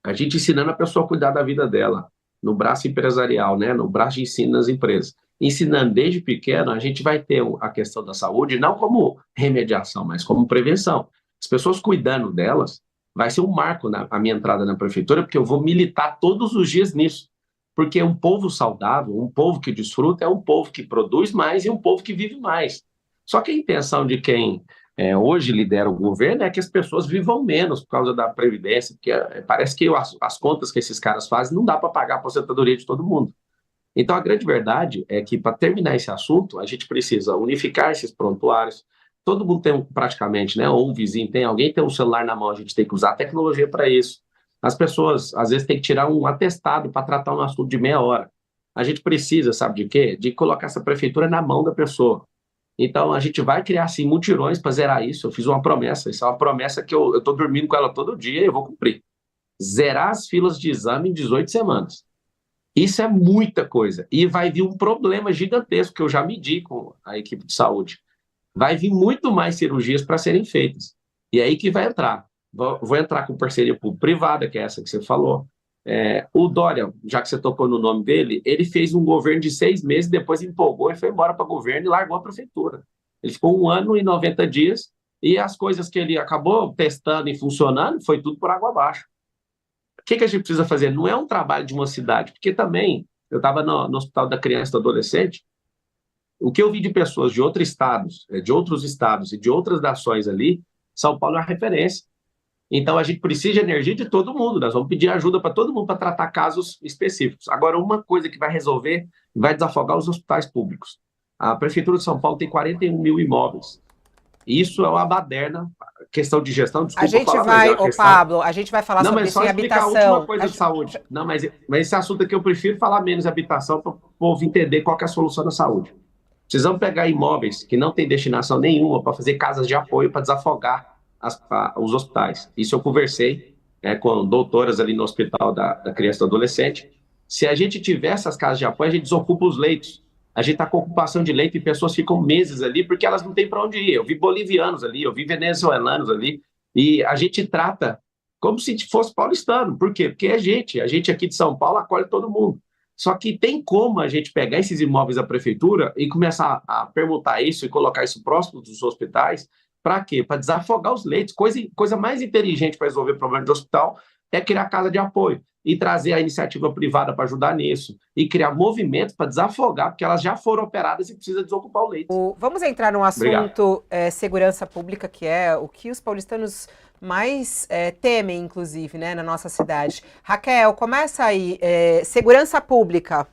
a gente ensinando a pessoa a cuidar da vida dela, no braço empresarial, né, no braço de ensino nas empresas. Ensinando desde pequeno, a gente vai ter a questão da saúde não como remediação, mas como prevenção. As pessoas cuidando delas, vai ser um marco a minha entrada na prefeitura, porque eu vou militar todos os dias nisso. Porque um povo saudável, um povo que desfruta, é um povo que produz mais e um povo que vive mais. Só que a intenção de quem hoje lidera o governo é que as pessoas vivam menos por causa da Previdência, porque parece que as contas que esses caras fazem não dá para pagar a aposentadoria de todo mundo. Então, a grande verdade é que, para terminar esse assunto, a gente precisa unificar esses prontuários. Todo mundo tem praticamente, né? Ou um vizinho tem, alguém tem um celular na mão, a gente tem que usar a tecnologia para isso. As pessoas, às vezes, têm que tirar um atestado para tratar um assunto de meia hora. A gente precisa, sabe de quê? De colocar essa prefeitura na mão da pessoa. Então, a gente vai criar, assim, mutirões para zerar isso. Eu fiz uma promessa, isso é uma promessa que eu estou dormindo com ela todo dia e eu vou cumprir. Zerar as filas de exame em 18 semanas. Isso é muita coisa. E vai vir um problema gigantesco, que eu já medi com a equipe de saúde. Vai vir muito mais cirurgias para serem feitas. E é aí que vai entrar. Vou entrar com parceria público-privada, que é essa que você falou. O Dória, já que você tocou no nome dele, ele fez um governo de 6 meses, depois empolgou e foi embora para o governo e largou a prefeitura. Ele ficou 1 ano e 90 dias e as coisas que ele acabou testando e funcionando foi tudo por água abaixo. O que a gente precisa fazer? Não é um trabalho de uma cidade, porque também, eu estava no Hospital da Criança e do Adolescente, o que eu vi de pessoas de outros estados e de outras nações ali, São Paulo é uma referência. Então, a gente precisa de energia de todo mundo, nós vamos pedir ajuda para todo mundo para tratar casos específicos. Agora, uma coisa que vai resolver, vai desafogar os hospitais públicos. A Prefeitura de São Paulo tem 41 mil imóveis. Isso é uma baderna, questão de gestão, desculpa A gente falar, vai, mas é uma questão... Pablo, a gente vai falar Não, sobre mas isso só em explicar a habitação. última coisa de saúde. Não, mas esse assunto aqui eu prefiro falar menos habitação para o povo entender qual que é a solução da saúde. Precisamos pegar imóveis que não têm destinação nenhuma para fazer casas de apoio para desafogar os hospitais. Isso eu conversei com doutoras ali no Hospital da Criança e do Adolescente. Se a gente tiver essas casas de apoio, a gente desocupa os leitos. A gente está com ocupação de leito e pessoas ficam meses ali porque elas não têm para onde ir. Eu vi bolivianos ali, eu vi venezuelanos ali, e a gente trata como se fosse paulistano. Por quê? Porque a gente aqui de São Paulo acolhe todo mundo. Só que tem como a gente pegar esses imóveis da prefeitura e começar a permutar isso e colocar isso próximo dos hospitais. Para quê? Para desafogar os leitos. Coisa mais inteligente para resolver o problema de hospital é criar casa de apoio e trazer a iniciativa privada para ajudar nisso e criar movimentos para desafogar, porque elas já foram operadas e precisa desocupar o leito. Vamos entrar num assunto segurança pública, que é o que os paulistanos mais temem, inclusive, né, na nossa cidade. Raquel, começa aí. Segurança pública.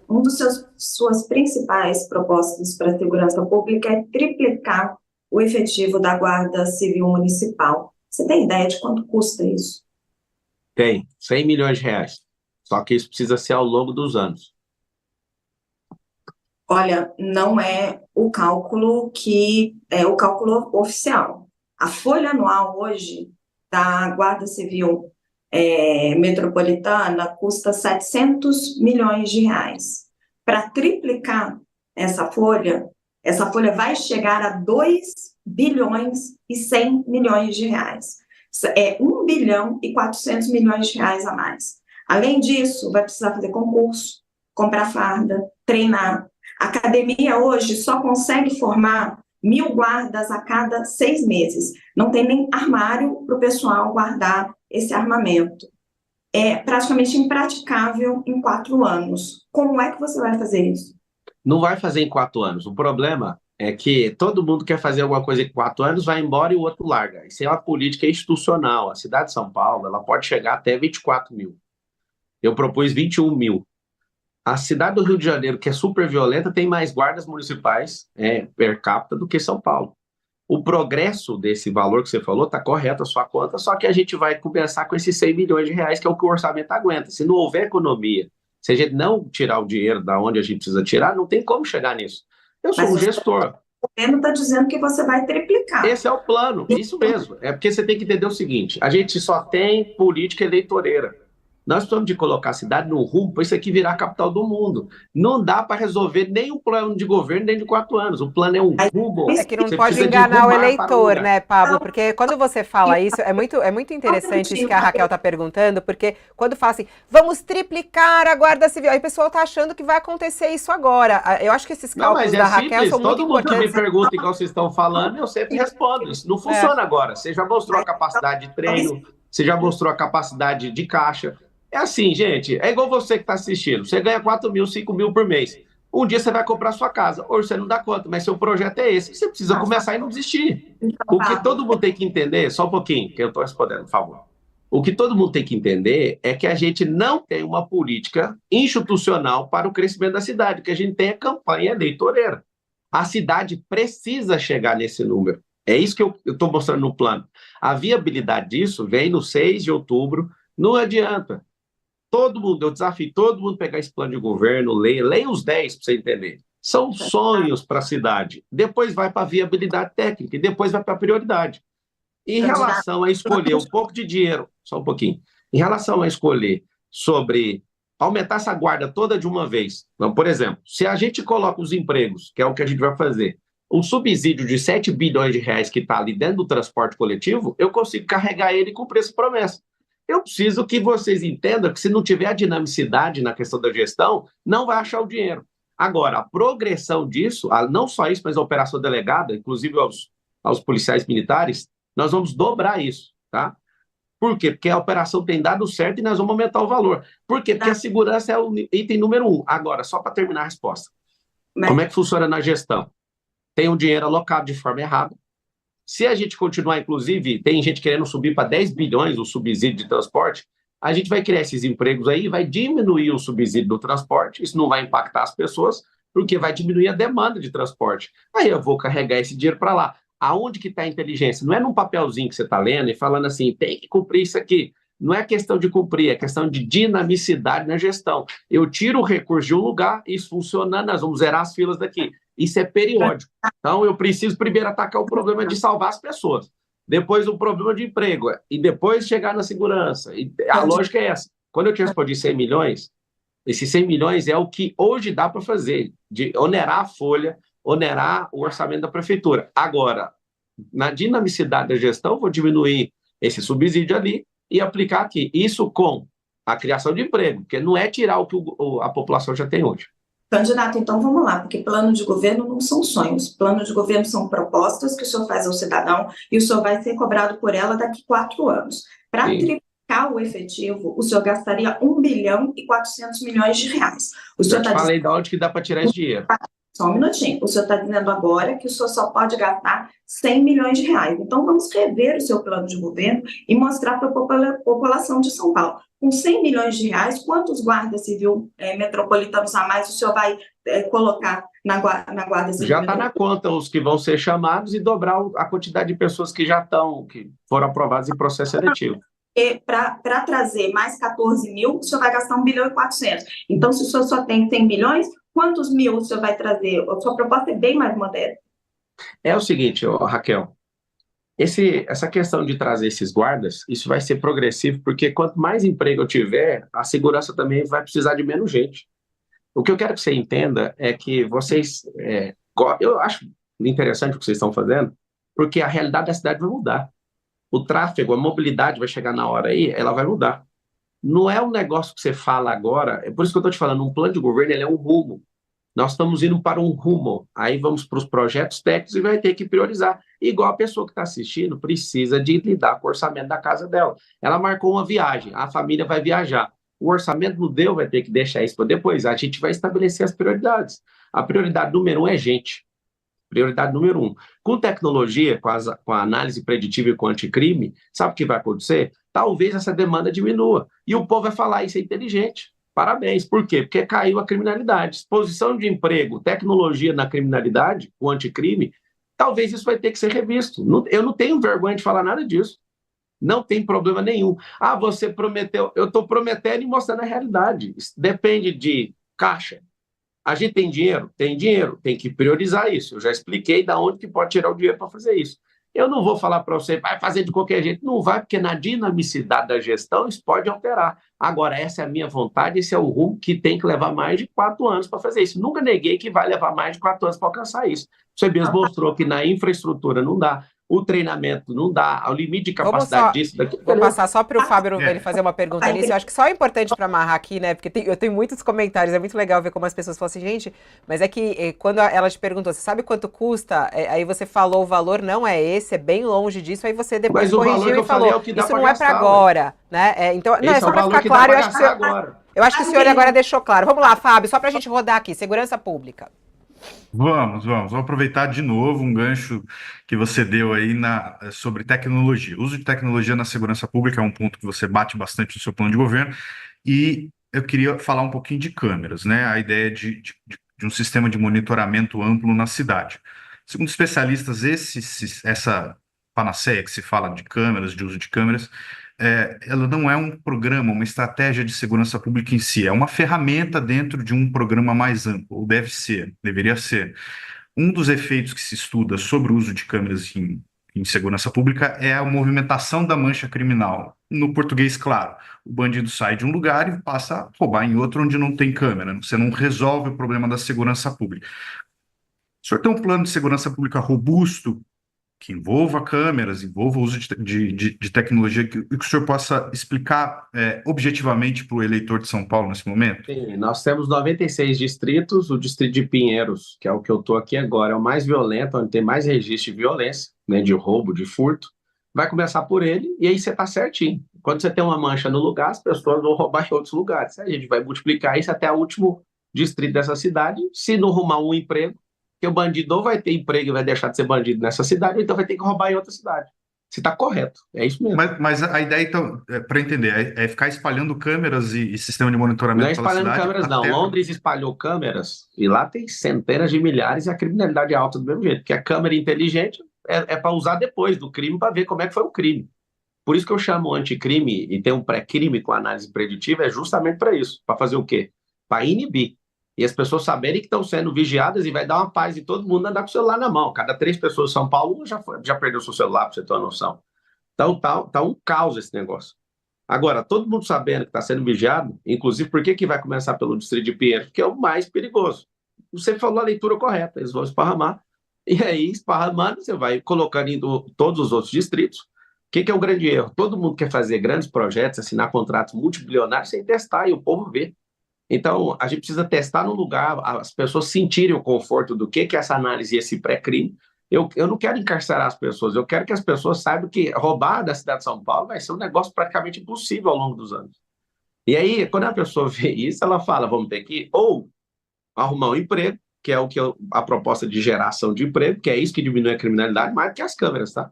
Um dos suas principais propostas para a segurança pública é triplicar o efetivo da Guarda Civil Municipal. Você tem ideia de quanto custa isso? Tem, 100 milhões de reais. Só que isso precisa ser ao longo dos anos. Olha, não é o cálculo que é o cálculo oficial. A folha anual hoje da Guarda Civil Metropolitana custa 700 milhões de reais. Para triplicar essa folha vai chegar a 2 bilhões e 100 milhões de reais. É 1 bilhão e 400 milhões de reais a mais. Além disso, vai precisar fazer concurso, comprar farda, treinar. A academia hoje só consegue formar 1.000 guardas a cada 6 meses. Não tem nem armário para o pessoal guardar esse armamento. É praticamente impraticável em 4 anos. Como é que você vai fazer isso? Não vai fazer em 4 anos. O problema é que todo mundo quer fazer alguma coisa em 4 anos, vai embora e o outro larga. Isso é uma política institucional. A cidade de São Paulo, ela pode chegar até 24 mil. Eu propus 21 mil. A cidade do Rio de Janeiro, que é super violenta, tem mais guardas municipais per capita do que São Paulo. O progresso desse valor que você falou está correto a sua conta, só que a gente vai começar com esses 100 milhões de reais, que é o que o orçamento aguenta. Se não houver economia, se a gente não tirar o dinheiro da onde a gente precisa tirar, não tem como chegar nisso. Eu sou um gestor. O governo está dizendo que você vai triplicar. Esse é o plano, isso mesmo. É porque você tem que entender o seguinte, a gente só tem política eleitoreira. Nós precisamos de colocar a cidade no rumo para isso aqui virar a capital do mundo. Não dá para resolver nem o plano de governo nem de 4 anos. O plano é um rumo. É que não Você pode precisa de enganar o rumar para um eleitor, lugar. né, Pablo? Porque quando você fala isso, é muito interessante isso que a Raquel está perguntando, porque quando fala assim, vamos triplicar a Guarda Civil, aí o pessoal está achando que vai acontecer isso agora. Eu acho que esses Não, cálculos mas da é Raquel simples. são muito Todo mundo que me importantes. pergunta igual vocês estão falando, eu sempre respondo. Isso não funciona agora. Você já mostrou a capacidade de treino, você já mostrou a capacidade de caixa. É assim, gente, é igual você que está assistindo. Você ganha 4 mil, 5 mil por mês. Um dia você vai comprar sua casa. Hoje você não dá conta, mas seu projeto é esse. Você precisa começar e não desistir. O que todo mundo tem que entender, só um pouquinho, que eu estou respondendo, por favor. O que todo mundo tem que entender é que a gente não tem uma política institucional para o crescimento da cidade, que a gente tem a campanha eleitoreira. A cidade precisa chegar nesse número. É isso que eu estou mostrando no plano. A viabilidade disso vem no 6 de outubro, não adianta. Todo mundo, eu desafio todo mundo a pegar esse plano de governo, leia os 10 para você entender. São sonhos para a cidade. Depois vai para a viabilidade técnica e depois vai para a prioridade. Em relação a escolher um pouco de dinheiro, só um pouquinho, em relação a escolher sobre aumentar essa guarda toda de uma vez, então, por exemplo, se a gente coloca os empregos, que é o que a gente vai fazer, o subsídio de 7 bilhões de reais que está ali dentro do transporte coletivo, eu consigo carregar ele com preço de promessa. Eu preciso que vocês entendam que se não tiver a dinamicidade na questão da gestão, não vai achar o dinheiro. Agora, a progressão disso, não só isso, mas a operação delegada, inclusive aos policiais militares, nós vamos dobrar isso, tá? Por quê? Porque a operação tem dado certo e nós vamos aumentar o valor. Por quê? Porque a segurança é o item número 1. Agora, só para terminar a resposta. Como é que funciona na gestão? Tem um dinheiro alocado de forma errada. Se a gente continuar, inclusive, tem gente querendo subir para 10 bilhões o subsídio de transporte, a gente vai criar esses empregos aí, vai diminuir o subsídio do transporte, isso não vai impactar as pessoas, porque vai diminuir a demanda de transporte. Aí eu vou carregar esse dinheiro para lá. Aonde que está a inteligência? Não é num papelzinho que você está lendo e falando assim, tem que cumprir isso aqui. Não é questão de cumprir, é questão de dinamicidade na gestão. Eu tiro o recurso de um lugar, isso funcionando, nós vamos zerar as filas daqui. Isso é periódico. Então, eu preciso primeiro atacar o problema de salvar as pessoas, depois o problema de emprego, e depois chegar na segurança. E a lógica é essa. Quando eu te respondi 100 milhões, esses 100 milhões é o que hoje dá para fazer, de onerar a folha, onerar o orçamento da prefeitura. Agora, na dinamicidade da gestão, vou diminuir esse subsídio ali e aplicar aqui. Isso com a criação de emprego, porque não é tirar o que a população já tem hoje. Candidato, então vamos lá, porque plano de governo não são sonhos. Plano de governo são propostas que o senhor faz ao cidadão e o senhor vai ser cobrado por ela daqui 4 anos. Para triplicar o efetivo, o senhor gastaria 1 bilhão e 400 milhões de reais. O senhor já te falei de onde que dá para tirar esse dinheiro. Só um minutinho. O senhor está dizendo agora que o senhor só pode gastar 100 milhões de reais. Então, vamos rever o seu plano de governo e mostrar para a população de São Paulo. Com 100 milhões de reais, quantos guardas civil metropolitanos a mais o senhor vai colocar na Guarda Civil? Já está na conta os que vão ser chamados e dobrar a quantidade de pessoas que já estão, que foram aprovadas em processo seletivo. para trazer mais 14 mil, o senhor vai gastar 1 bilhão e 400. Então, se o senhor só tem 100 milhões, quantos mil o senhor vai trazer? A sua proposta é bem mais modesta. É o seguinte, ó, Raquel, essa questão de trazer esses guardas, isso vai ser progressivo, porque quanto mais emprego eu tiver, a segurança também vai precisar de menos gente. O que eu quero que você entenda é que vocês, eu acho interessante o que vocês estão fazendo, porque a realidade da cidade vai mudar. O tráfego, a mobilidade vai chegar na hora aí, ela vai mudar. Não é um negócio que você fala agora, é por isso que eu estou te falando, um plano de governo ele é um rumo. Nós estamos indo para um rumo, aí vamos para os projetos técnicos e vai ter que priorizar. Igual a pessoa que está assistindo precisa de lidar com o orçamento da casa dela. Ela marcou uma viagem, a família vai viajar. O orçamento não deu, vai ter que deixar isso para depois. A gente vai estabelecer as prioridades. A prioridade número 1 é gente. Prioridade número 1. Com tecnologia, com a análise preditiva e com anticrime, sabe o que vai acontecer? Talvez essa demanda diminua. E o povo vai falar, isso é inteligente. Parabéns. Por quê? Porque caiu a criminalidade. Exposição de emprego, tecnologia na criminalidade, o anticrime, talvez isso vai ter que ser revisto. Eu não tenho vergonha de falar nada disso. Não tem problema nenhum. Ah, você prometeu. Eu estou prometendo e mostrando a realidade. Isso depende de caixa. A gente tem dinheiro? Tem dinheiro. Tem que priorizar isso. Eu já expliquei de onde que pode tirar o dinheiro para fazer isso. Eu não vou falar para você, vai fazer de qualquer jeito. Não vai, porque na dinamicidade da gestão isso pode alterar. Agora, essa é a minha vontade, esse é o rumo que tem que levar mais de 4 anos para fazer isso. Nunca neguei que vai levar mais de 4 anos para alcançar isso. Você mesmo mostrou que na infraestrutura não dá, o treinamento não dá, ao limite de capacidade disso, daquilo. Vou passar só para o Fábio ele fazer uma pergunta ali. Eu acho que só é importante para amarrar aqui, né? Porque eu tenho muitos comentários, é muito legal ver como as pessoas falam assim, gente, mas é que quando ela te perguntou, você sabe quanto custa? Aí você falou o valor não é esse, é bem longe disso, aí você depois corrigiu e falou, é isso não é para agora, né? Então, não, é só para ficar claro, eu acho que o senhor agora deixou claro. Vamos lá, Fábio, só para a gente rodar aqui, segurança pública. Vamos aproveitar de novo um gancho que você deu aí sobre tecnologia. O uso de tecnologia na segurança pública é um ponto que você bate bastante no seu plano de governo, e eu queria falar um pouquinho de câmeras, né? A ideia de um sistema de monitoramento amplo na cidade. Segundo especialistas, essa panaceia que se fala de câmeras, de uso de câmeras, ela não é um programa, uma estratégia de segurança pública em si, é uma ferramenta dentro de um programa mais amplo, ou deveria ser. Um dos efeitos que se estuda sobre o uso de câmeras em segurança pública é a movimentação da mancha criminal. No português, claro, o bandido sai de um lugar e passa a roubar em outro onde não tem câmera. Você não resolve o problema da segurança pública. O senhor tem um plano de segurança pública robusto, que envolva câmeras, envolva o uso de tecnologia, que o senhor possa explicar objetivamente para o eleitor de São Paulo nesse momento? Sim, nós temos 96 distritos, o distrito de Pinheiros, que é o que eu estou aqui agora, é o mais violento, onde tem mais registro de violência, né, de roubo, de furto. Vai começar por ele, e aí você está certinho. Quando você tem uma mancha no lugar, as pessoas vão roubar em outros lugares. A gente vai multiplicar isso até o último distrito dessa cidade. Se não arrumar um emprego, que o bandido ou vai ter emprego e vai deixar de ser bandido nessa cidade, ou então vai ter que roubar em outra cidade. Se está correto, é isso mesmo. Mas a ideia, então, para entender, é ficar espalhando câmeras e sistema de monitoramento pela cidade? Não é espalhando câmeras, não. Londres espalhou câmeras e lá tem centenas de milhares e a criminalidade é alta do mesmo jeito, porque a câmera inteligente é para usar depois do crime para ver como é que foi o crime. Por isso que eu chamo o anticrime e tem um pré-crime com análise preditiva, é justamente para isso. Para fazer o quê? Para inibir. E as pessoas saberem que estão sendo vigiadas e vai dar uma paz e todo mundo andar com o celular na mão. Cada 3 pessoas em São Paulo já perdeu seu celular, para você ter uma noção. Então tá um caos esse negócio. Agora, todo mundo sabendo que está sendo vigiado, inclusive, por que vai começar pelo distrito de Pinheiros? Porque é o mais perigoso. Você falou a leitura correta, eles vão esparramar, e aí, esparramando, você vai colocando em todos os outros distritos. O que é o grande erro? Todo mundo quer fazer grandes projetos, assinar contratos multibilionários sem testar, e o povo vê. Então, a gente precisa testar no lugar, as pessoas sentirem o conforto do que é essa análise e esse pré-crime. Eu não quero encarcerar as pessoas, eu quero que as pessoas saibam que roubar da cidade de São Paulo vai ser um negócio praticamente impossível ao longo dos anos. E aí, quando a pessoa vê isso, ela fala, vamos ter que ou arrumar um emprego, que é a proposta de geração de emprego, que é isso que diminui a criminalidade, mais do que as câmeras, tá?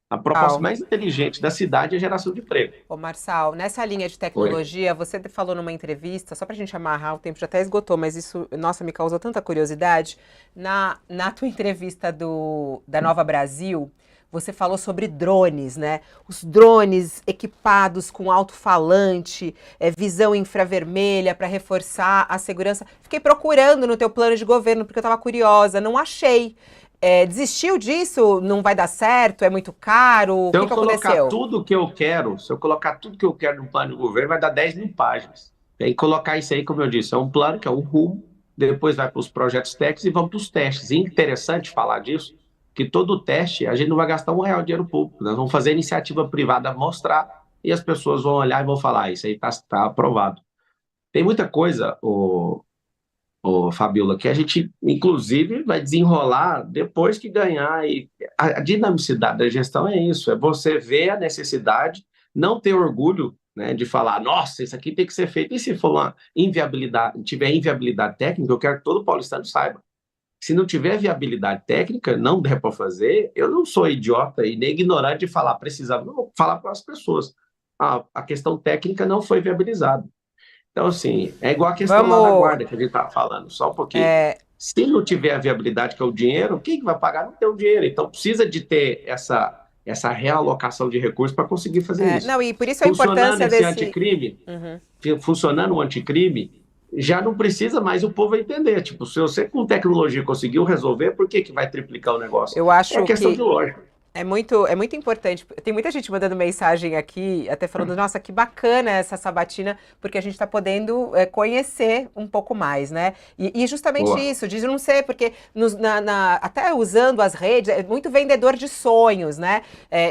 A proposta mais inteligente da cidade é a geração de emprego. Ô, Marçal, nessa linha de tecnologia, você falou numa entrevista, só para a gente amarrar, o tempo já até esgotou, mas isso, nossa, me causou tanta curiosidade. Na tua entrevista da Nova Brasil, você falou sobre drones, né? Os drones equipados com alto-falante, visão infravermelha para reforçar a segurança. Fiquei procurando no teu plano de governo porque eu estava curiosa, não achei. Desistiu disso? Não vai dar certo? É muito caro? O Se que eu que colocar aconteceu? tudo que eu quero, se eu colocar tudo que eu quero no plano de governo, vai dar 10.000 páginas. Tem que colocar isso aí, como eu disse, é um plano que é um rumo, depois vai para os projetos técnicos e vamos para os testes. E interessante falar disso, que todo teste a gente não vai gastar R$ 1 de dinheiro público. Nós vamos fazer iniciativa privada mostrar e as pessoas vão olhar e vão falar, isso aí está aprovado. Tem muita coisa, Fabiola, que a gente, inclusive, vai desenrolar depois que ganhar. E a dinamicidade da gestão é isso, é você ver a necessidade, não ter orgulho, né, de falar, nossa, isso aqui tem que ser feito. E se for uma inviabilidade, tiver inviabilidade técnica, eu quero que todo paulistano saiba. Se não tiver viabilidade técnica, não der para fazer, eu não sou idiota e nem ignorante de falar, precisava, não vou falar para as pessoas. A questão técnica não foi viabilizada. Então, assim, é igual a questão lá da Vamos. guarda que a gente estava falando, só um pouquinho. Se não tiver a viabilidade, que é o dinheiro, quem que vai pagar? Não tem o dinheiro. Então, precisa de ter essa realocação de recursos para conseguir fazer isso. Não, e por isso a Funcionando importância esse desse. anticrime, Uhum. funcionando o anticrime, já não precisa mais, o povo vai entender. Tipo, se você com tecnologia conseguiu resolver, por que vai triplicar o negócio? Eu É acho questão que de lógica. é muito importante. Tem muita gente mandando mensagem aqui, até falando, nossa, que bacana essa sabatina, porque a gente está podendo conhecer um pouco mais, né? E justamente Boa. isso, de não ser, porque até usando as redes, é muito vendedor de sonhos, né?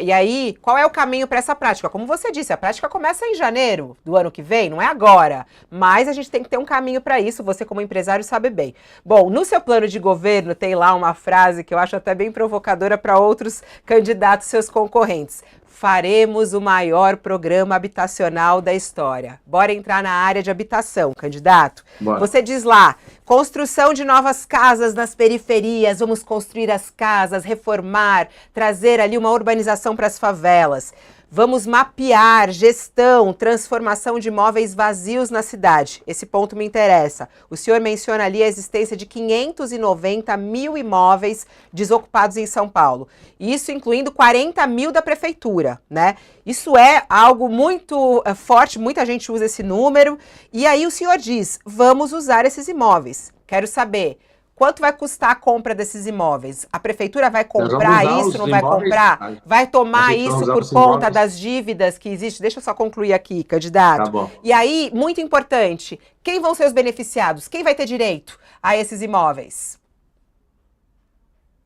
E aí, qual é o caminho para essa prática? Como você disse, a prática começa em janeiro do ano que vem, não é agora. Mas a gente tem que ter um caminho para isso, você como empresário sabe bem. Bom, no seu plano de governo tem lá uma frase que eu acho até bem provocadora para outros candidatos, seus concorrentes. Faremos o maior programa habitacional da história. Bora entrar na área de habitação, candidato. Bora. Você diz lá, construção de novas casas nas periferias, vamos construir as casas, reformar, trazer ali uma urbanização para as favelas. Vamos mapear, gestão, transformação de imóveis vazios na cidade. Esse ponto me interessa. O senhor menciona ali a existência de 590 mil imóveis desocupados em São Paulo. Isso incluindo 40 mil da prefeitura, né? Isso é algo muito forte, muita gente usa esse número. E aí o senhor diz, vamos usar esses imóveis. Quero saber, quanto vai custar a compra desses imóveis? A prefeitura vai comprar isso, não vai comprar? Vai tomar isso por conta das dívidas que existem? Deixa eu só concluir aqui, candidato. Tá bom. E aí, muito importante, quem vão ser os beneficiados? Quem vai ter direito a esses imóveis?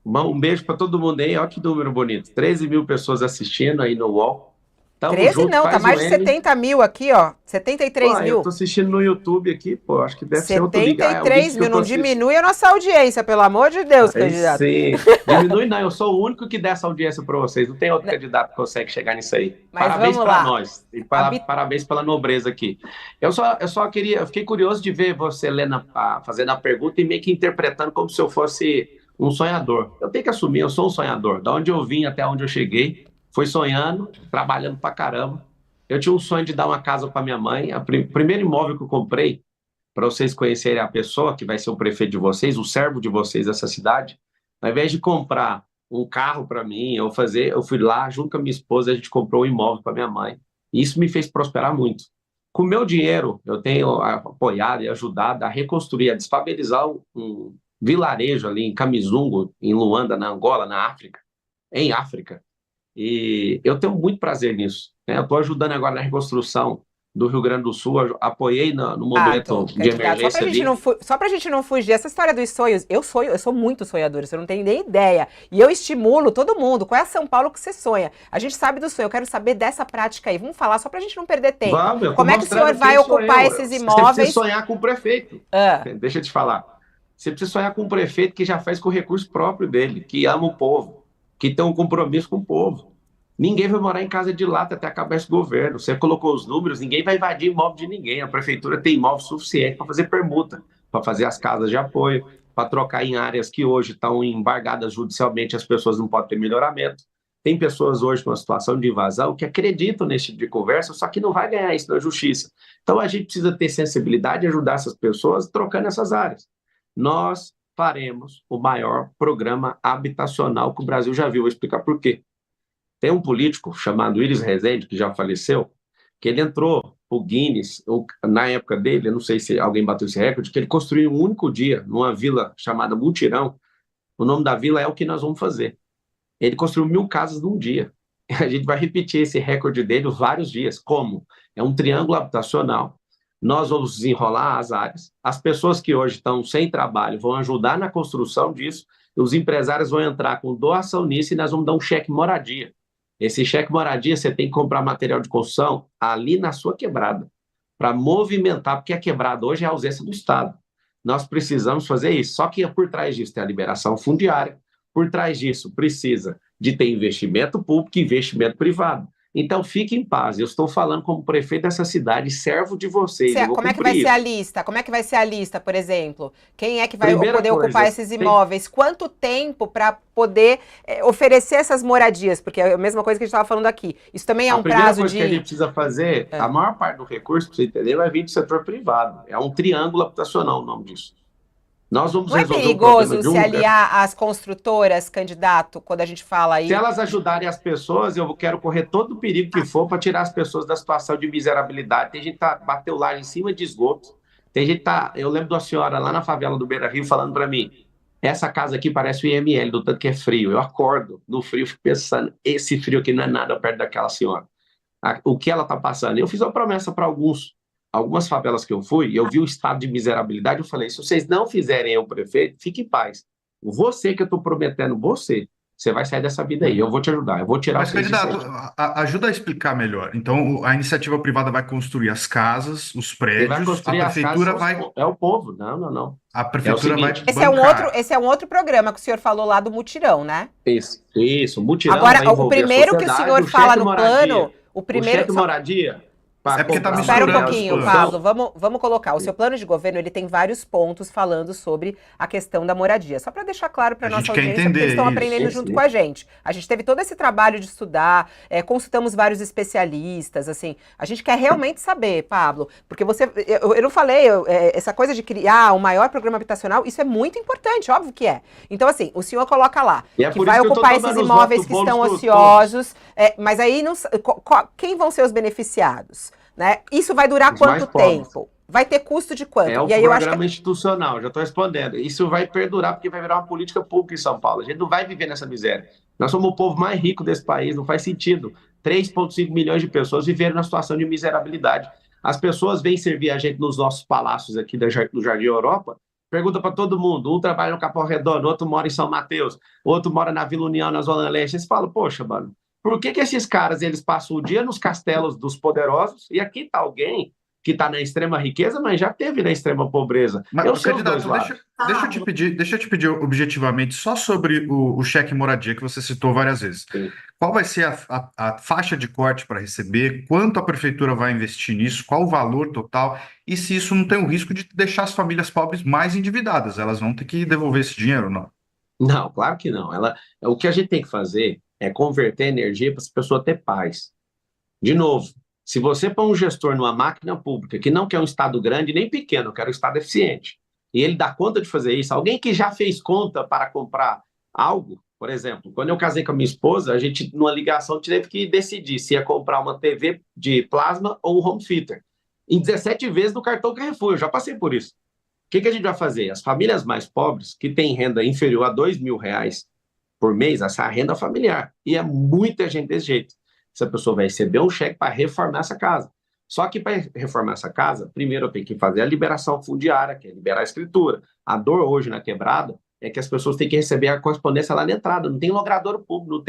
Um beijo para todo mundo aí, olha que número bonito. 13 mil pessoas assistindo aí no UOL. Tamo 13 junto, não, tá mais de 70 mil aqui, ó. 73 mil. Eu tô assistindo no YouTube aqui, pô, acho que deve ser outro ligar. 73 mil, não diminui a nossa audiência, pelo amor de Deus, candidato. Sim, diminui não, eu sou o único que dá essa audiência para vocês, não tem outro candidato que consegue chegar nisso aí. Mas parabéns para nós, e parabéns pela nobreza aqui. Eu fiquei curioso de ver você fazendo a pergunta e meio que interpretando como se eu fosse um sonhador. Eu tenho que assumir, eu sou um sonhador. Da onde eu vim até onde eu cheguei, foi sonhando, trabalhando pra caramba. Eu tinha um sonho de dar uma casa para minha mãe. O primeiro imóvel que eu comprei, para vocês conhecerem a pessoa que vai ser o prefeito de vocês, o servo de vocês dessa cidade, ao invés de comprar um carro para mim, eu fui lá, junto com a minha esposa, a gente comprou um imóvel para minha mãe. E isso me fez prosperar muito. Com o meu dinheiro, eu tenho apoiado e ajudado a reconstruir, a desfabelizar um vilarejo ali em Kamizungo, em Luanda, na Angola, em África. E eu tenho muito prazer nisso, né? Eu estou ajudando agora na reconstrução do Rio Grande do Sul, apoiei no momento de emergência ali. Só para a gente não fugir, essa história dos sonhos, eu sou muito sonhadora, você não tem nem ideia. E eu estimulo todo mundo, qual é a São Paulo que você sonha? A gente sabe do sonho, eu quero saber dessa prática aí. Vamos falar só para a gente não perder tempo. Como é que o senhor vai ocupar esses imóveis? Você precisa sonhar com o prefeito. Deixa eu te falar. Você precisa sonhar com um prefeito que já faz com o recurso próprio dele, que ama o povo, que tem um compromisso com o povo. Ninguém vai morar em casa de lata até acabar esse governo. Você colocou os números, ninguém vai invadir imóvel de ninguém. A prefeitura tem imóvel suficiente para fazer permuta, para fazer as casas de apoio, para trocar em áreas que hoje estão embargadas judicialmente, as pessoas não podem ter melhoramento. Tem pessoas hoje com uma situação de invasão que acreditam nesse tipo de conversa, só que não vai ganhar isso na justiça. Então a gente precisa ter sensibilidade e ajudar essas pessoas trocando essas áreas. Nós faremos o maior programa habitacional que o Brasil já viu. Vou explicar por quê. Tem um político chamado Iris Rezende, que já faleceu, que ele entrou o Guinness, na época dele, eu não sei se alguém bateu esse recorde, que ele construiu um único dia, numa vila chamada Mutirão. O nome da vila é O Que Nós Vamos Fazer. Ele construiu 1.000 casas num dia. A gente vai repetir esse recorde dele vários dias. Como? É um triângulo habitacional. Nós vamos desenrolar as áreas. As pessoas que hoje estão sem trabalho vão ajudar na construção disso. Os empresários vão entrar com doação nisso e nós vamos dar um cheque moradia. Esse cheque moradia, você tem que comprar material de construção ali na sua quebrada, para movimentar, porque a quebrada hoje é a ausência do Estado. Nós precisamos fazer isso. Só que por trás disso tem a liberação fundiária, por trás disso precisa de ter investimento público e investimento privado. Então, fique em paz. Eu estou falando como prefeito dessa cidade, servo de vocês. Como é que vai ser a lista? Como é que vai ser a lista, por exemplo? Quem é que vai poder ocupar esses imóveis? Quanto tempo para poder oferecer essas moradias? Porque é a mesma coisa que a gente estava falando aqui. Isso também é um prazo de... A primeira coisa que a gente precisa fazer, a maior parte do recurso, para você entender, vai vir do setor privado. É um triângulo habitacional o nome disso. Nós vamos Não é perigoso se aliar às construtoras, candidato, quando a gente fala aí? Se elas ajudarem as pessoas, eu quero correr todo o perigo que for para tirar as pessoas da situação de miserabilidade. Tem gente que bateu lá em cima de esgoto. Tem gente que eu lembro de uma senhora lá na favela do Beira Rio falando para mim, essa casa aqui parece o IML, do tanto que é frio. Eu acordo no frio, fico pensando, esse frio aqui não é nada perto daquela senhora. O que ela está passando? Eu fiz uma promessa para algumas favelas que eu fui, eu vi o estado de miserabilidade, eu falei, se vocês não fizerem eu prefeito, fique em paz. Você que eu estou prometendo, você vai sair dessa vida aí, eu vou te ajudar, eu vou tirar vocês. Mas, candidato, ajuda a explicar melhor. Então, a iniciativa privada vai construir as casas, os prédios, a prefeitura vai... É o povo, não. A prefeitura vai Esse é um outro programa que o senhor falou lá do mutirão, né? Isso, mutirão. Agora, o primeiro que o senhor fala no plano... O cheque moradia... É porque tá Espera um pouquinho, Pablo, vamos colocar. O seu plano de governo, ele tem vários pontos falando sobre a questão da moradia. Só para deixar claro para nossa audiência, porque eles estão aprendendo junto com a gente. A gente teve todo esse trabalho de estudar, consultamos vários especialistas, assim. A gente quer realmente saber, Pablo, porque eu não falei, essa coisa de criar o maior programa habitacional, isso é muito importante, óbvio que é. Então, assim, o senhor coloca lá, que vai ocupar esses imóveis que estão ociosos, mas aí quem vão ser os beneficiados? Né? Isso vai durar quanto tempo? Vai ter custo de quanto? É o programa institucional, já estou respondendo. Isso vai perdurar porque vai virar uma política pública em São Paulo. A gente não vai viver nessa miséria. Nós somos o povo mais rico desse país, não faz sentido. 3,5 milhões de pessoas viveram na situação de miserabilidade. As pessoas vêm servir a gente nos nossos palácios aqui do Jardim Europa, pergunta para todo mundo, um trabalha no Capão Redondo, outro mora em São Mateus, outro mora na Vila União, na Zona Leste. Eles falam, poxa, mano, por que esses caras eles passam o dia nos castelos dos poderosos e aqui está alguém que está na extrema riqueza, mas já teve na extrema pobreza? Mas, candidato, deixa eu te pedir objetivamente só sobre o cheque moradia que você citou várias vezes. Sim. Qual vai ser a faixa de corte para receber? Quanto a prefeitura vai investir nisso? Qual o valor total? E se isso não tem o risco de deixar as famílias pobres mais endividadas? Elas vão ter que devolver esse dinheiro, não? Não, claro que não. O que a gente tem que fazer é converter energia para as pessoas ter paz. De novo, se você põe um gestor numa máquina pública que não quer um Estado grande nem pequeno, quer um Estado eficiente, e ele dá conta de fazer isso, alguém que já fez conta para comprar algo, por exemplo, quando eu casei com a minha esposa, a gente, numa ligação, teve que decidir se ia comprar uma TV de plasma ou um home theater. Em 17 vezes no cartão Carrefour, eu já passei por isso. O que a gente vai fazer? As famílias mais pobres, que têm renda inferior a R$2.000 por mês, essa é a renda familiar. E é muita gente desse jeito. Essa pessoa vai receber um cheque para reformar essa casa. Só que para reformar essa casa, primeiro eu tenho que fazer a liberação fundiária, que é liberar a escritura. A dor hoje na quebrada é que as pessoas têm que receber a correspondência lá na entrada. Não tem logrador público,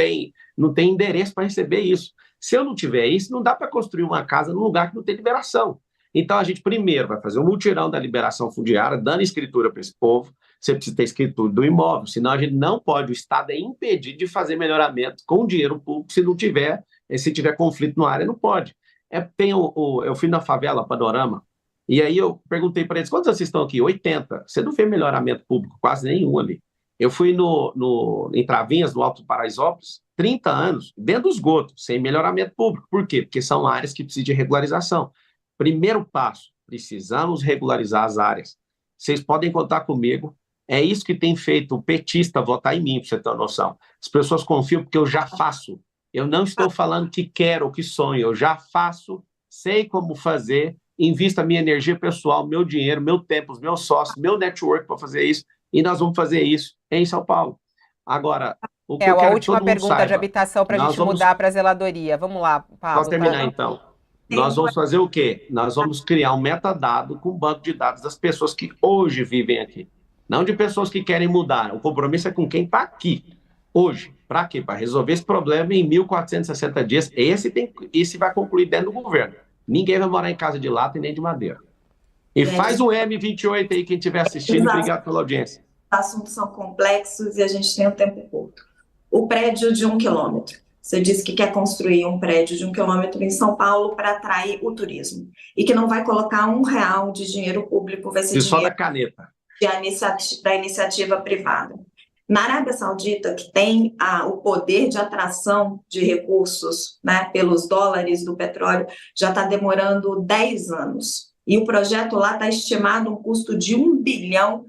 não tem endereço para receber isso. Se eu não tiver isso, não dá para construir uma casa num lugar que não tem liberação. Então, a gente primeiro vai fazer um mutirão da liberação fundiária, dando escritura para esse povo. Você precisa ter escritura do imóvel, senão a gente não pode, o Estado é impedido de fazer melhoramento com dinheiro público se tiver conflito na área, não pode. Eu fui na favela Panorama, e aí eu perguntei para eles, quantos vocês estão aqui? 80. Você não vê melhoramento público, quase nenhum ali. Eu fui em Travinhas, no Alto Paraisópolis, 30 anos, dentro do esgoto, sem melhoramento público. Por quê? Porque são áreas que precisam de regularização. Primeiro passo, precisamos regularizar as áreas. Vocês podem contar comigo. É isso que tem feito o petista votar em mim, para você ter uma noção. As pessoas confiam porque eu já faço Eu não estou falando que quero, que sonho, eu já faço, sei como fazer, invisto a minha energia pessoal, meu dinheiro, meu tempo, os meus sócios, meu network para fazer isso, e nós vamos fazer isso em São Paulo. Agora, o que eu A quero que última todo mundo pergunta de saiba, habitação para a nós gente vamos, mudar para a zeladoria. Vamos lá, posso Pablo, terminar tá? então? Nós vamos fazer o quê? Nós vamos criar um metadado com um banco de dados das pessoas que hoje vivem aqui. Não de pessoas que querem mudar. O compromisso é com quem está aqui, hoje. Para quê? Para resolver esse problema em 1.460 dias. Esse vai concluir dentro do governo. Ninguém vai morar em casa de lata e nem de madeira. E faz o M28 aí, quem estiver assistindo. Obrigado pela audiência. Os assuntos são complexos e a gente tem um tempo curto. O prédio de 1 quilômetro. Você disse que quer construir um prédio de 1 quilômetro em São Paulo para atrair o turismo. E que não vai colocar R$1 de dinheiro público, vai ser E só da dinheiro caneta. da iniciativa privada. Na Arábia Saudita, que tem o poder de atração de recursos, né, pelos dólares do petróleo, já está demorando 10 anos. E o projeto lá está estimado um custo de 1,2 bilhão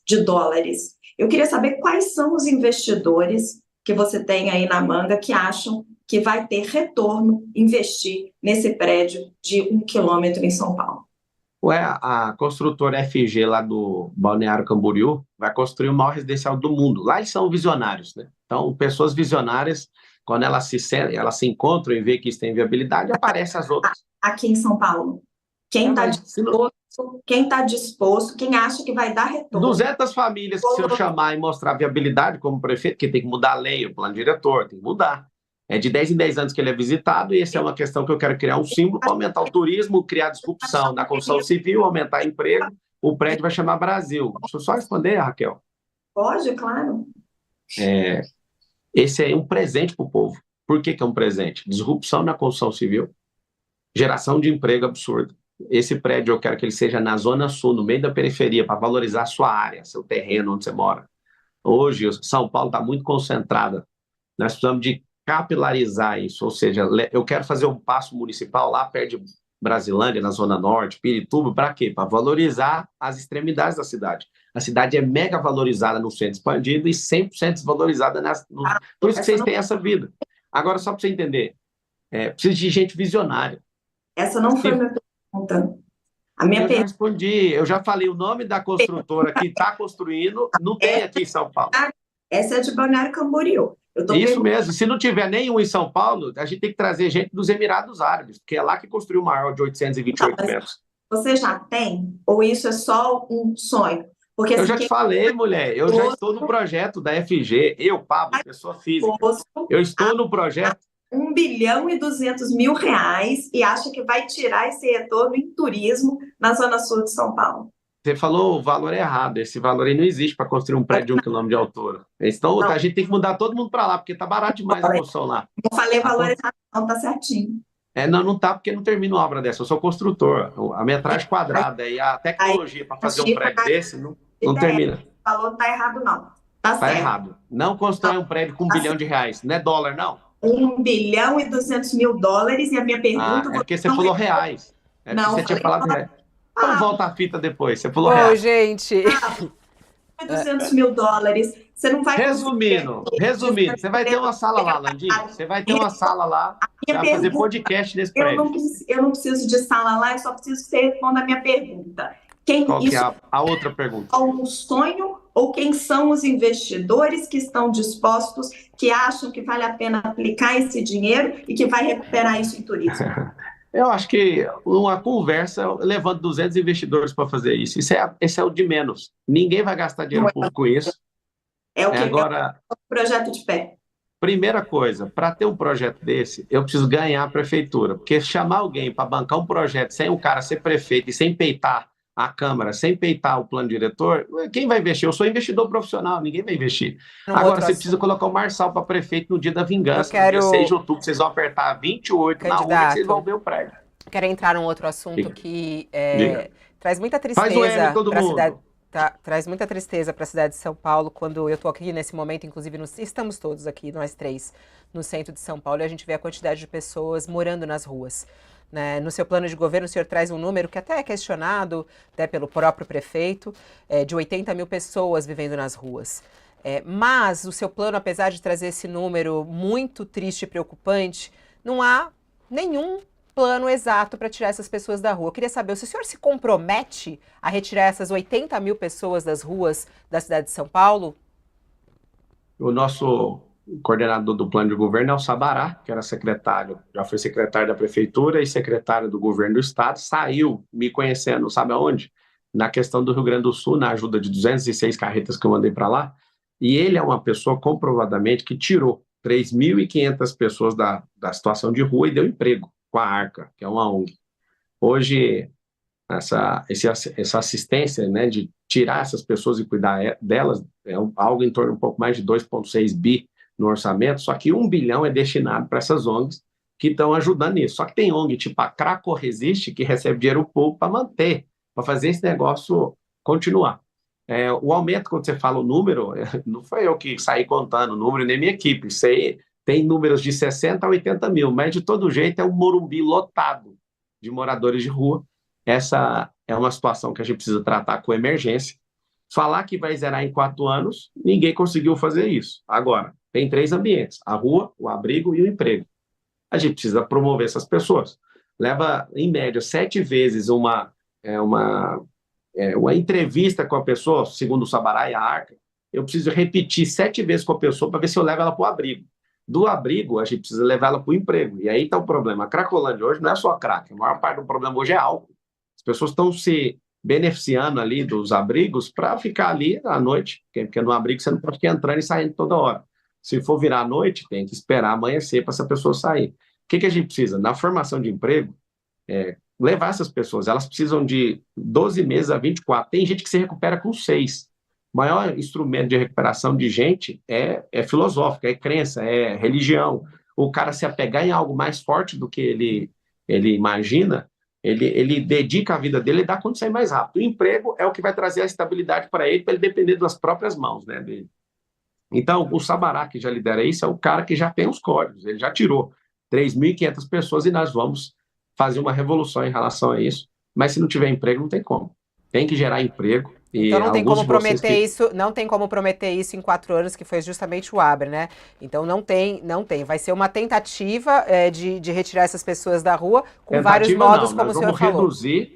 de dólares. Eu queria saber quais são os investidores que você tem aí na manga que acham que vai ter retorno investir nesse prédio de 1 quilômetro em São Paulo. A construtora FG lá do Balneário Camboriú vai construir o maior residencial do mundo. Lá eles são visionários, né? Então, pessoas visionárias, quando elas se encontram e veem que isso tem viabilidade, aparecem as outras. Aqui em São Paulo, quem está disposto, quem acha que vai dar retorno? 200 famílias que se eu chamar e mostrar viabilidade como prefeito, porque tem que mudar a lei, o plano diretor, tem que mudar. É de 10 em 10 anos que ele é visitado, e essa é uma questão que eu quero criar um símbolo para aumentar o turismo, criar disrupção na construção civil, aumentar emprego. O prédio vai chamar Brasil. Deixa eu só responder, Raquel. Pode, claro. Esse é um presente para o povo. Por que é um presente? Disrupção na construção civil, geração de emprego absurda. Esse prédio eu quero que ele seja na Zona Sul, no meio da periferia, para valorizar a sua área, seu terreno, onde você mora. Hoje, São Paulo está muito concentrada. Nós precisamos de capilarizar isso, ou seja, eu quero fazer um paço municipal lá perto de Brasilândia, na Zona Norte, Pirituba, para quê? Para valorizar as extremidades da cidade. A cidade é mega valorizada no centro expandido e 100% desvalorizada por isso que vocês têm essa vida. Agora, só para você entender, precisa de gente visionária. Essa não foi a minha pergunta. Eu já respondi, eu já falei o nome da construtora que está construindo, não tem aqui em São Paulo. Essa é de Balneário Camboriú. Isso mesmo, se não tiver nenhum em São Paulo, a gente tem que trazer gente dos Emirados Árabes, porque é lá que construiu o maior de 828 metros. Você já tem? Ou isso é só um sonho? Porque, eu já te falei, mulher, eu já estou no projeto da FG, Pablo, pessoa física, eu estou no projeto. R$1,2 bilhão e acha que vai tirar esse retorno em turismo na Zona Sul de São Paulo. Você falou o valor errado, esse valor aí não existe para construir um prédio de 1 quilômetro de altura. Então, a gente tem que mudar todo mundo para lá, porque está barato demais a construção lá. Não falei valor errado, não, está certinho. Não está, porque não termino uma obra dessa, eu sou construtor. A metragem quadrada e a tecnologia para fazer um prédio desse não termina. O valor está errado, não. Está errado. Não constrói um prédio com R$1 bilhão, não é dólar, não. R$1,2 bilhão e a minha pergunta... é porque você falou reais. Não, você tinha falado reais. Então volta a fita depois, você falou reais. Gente... $200 mil, você não vai... Resumindo, você vai ter uma sala lá, Landinho, você vai ter uma sala lá, você vai fazer podcast nesse prédio. Eu não preciso de sala lá, eu só preciso que você responda a minha pergunta. Qual que é a outra pergunta? Um sonho ou quem são os investidores que estão dispostos, que acham que vale a pena aplicar esse dinheiro e que vai recuperar isso em turismo? Eu acho que uma conversa levando 200 investidores para fazer isso. Esse é o de menos. Ninguém vai gastar dinheiro público com isso. É o que agora o projeto de pé. Primeira coisa, para ter um projeto desse, eu preciso ganhar a prefeitura. Porque chamar alguém para bancar um projeto sem o cara ser prefeito e sem peitar a Câmara, sem peitar o plano diretor, quem vai investir? Eu sou investidor profissional, ninguém vai investir. Agora, você precisa colocar o Marçal para prefeito no dia da vingança, no dia 6 de outubro, vocês vão apertar 28 na urna e vocês vão ver o prédio. Quero entrar num outro assunto que traz muita tristeza para a cidade. Traz muita tristeza para a cidade de São Paulo, quando eu estou aqui nesse momento, inclusive estamos todos aqui, nós três, no centro de São Paulo, e a gente vê a quantidade de pessoas morando nas ruas. Né? No seu plano de governo, o senhor traz um número que até é questionado, até pelo próprio prefeito, de 80 mil pessoas vivendo nas ruas. Mas o seu plano, apesar de trazer esse número muito triste e preocupante, não há nenhum plano exato para tirar essas pessoas da rua. Eu queria saber se o senhor se compromete a retirar essas 80 mil pessoas das ruas da cidade de São Paulo? O nosso coordenador do plano de governo é o Sabará, que era secretário, já foi secretário da prefeitura e secretário do governo do estado, saiu me conhecendo, sabe aonde? Na questão do Rio Grande do Sul, na ajuda de 206 carretas que eu mandei para lá, e ele é uma pessoa comprovadamente que tirou 3.500 pessoas da situação de rua e deu emprego com a Arca, que é uma ONG. Hoje, essa assistência, né, de tirar essas pessoas e cuidar delas, algo em torno de um pouco mais de 2,6 bi no orçamento, só que 1 bilhão é destinado para essas ONGs que estão ajudando nisso. Só que tem ONG tipo a Craco Resiste que recebe dinheiro público para manter, para fazer esse negócio continuar. O aumento, quando você fala o número, não foi eu que saí contando o número, nem minha equipe. Isso aí tem números de 60 a 80 mil, mas de todo jeito é um Morumbi lotado de moradores de rua. Essa é uma situação que a gente precisa tratar com emergência. Falar que vai zerar em 4 anos, ninguém conseguiu fazer isso. Agora, tem 3 ambientes: a rua, o abrigo e o emprego. A gente precisa promover essas pessoas. Leva, em média, 7 vezes uma entrevista com a pessoa, segundo o Sabará e a Arca. Eu preciso repetir 7 vezes com a pessoa para ver se eu levo ela para o abrigo. Do abrigo, a gente precisa levar ela para o emprego. E aí está o problema. A Cracolândia hoje não é só crack. A maior parte do problema hoje é álcool. As pessoas estão se beneficiando ali dos abrigos para ficar ali à noite, porque no abrigo você não pode ficar entrando e saindo toda hora. Se for virar à noite, tem que esperar amanhecer para essa pessoa sair. O que a gente precisa? Na formação de emprego, levar essas pessoas, elas precisam de 12 meses a 24. Tem gente que se recupera com 6. O maior instrumento de recuperação de gente é filosófico, é crença, é religião. O cara se apegar em algo mais forte do que ele imagina, ele dedica a vida dele e dá quando sair mais rápido. O emprego é o que vai trazer a estabilidade para ele depender das próprias mãos, né, dele. Então, o Sabará, que já lidera isso, é o cara que já tem os códigos, ele já tirou 3.500 pessoas e nós vamos fazer uma revolução em relação a isso. Mas se não tiver emprego, não tem como. Tem que gerar emprego. Então não tem como prometer isso, não tem como prometer isso em 4 anos, que foi justamente o Abre, né? Então não tem. Vai ser uma tentativa de retirar essas pessoas da rua com vários modos, como o senhor falou.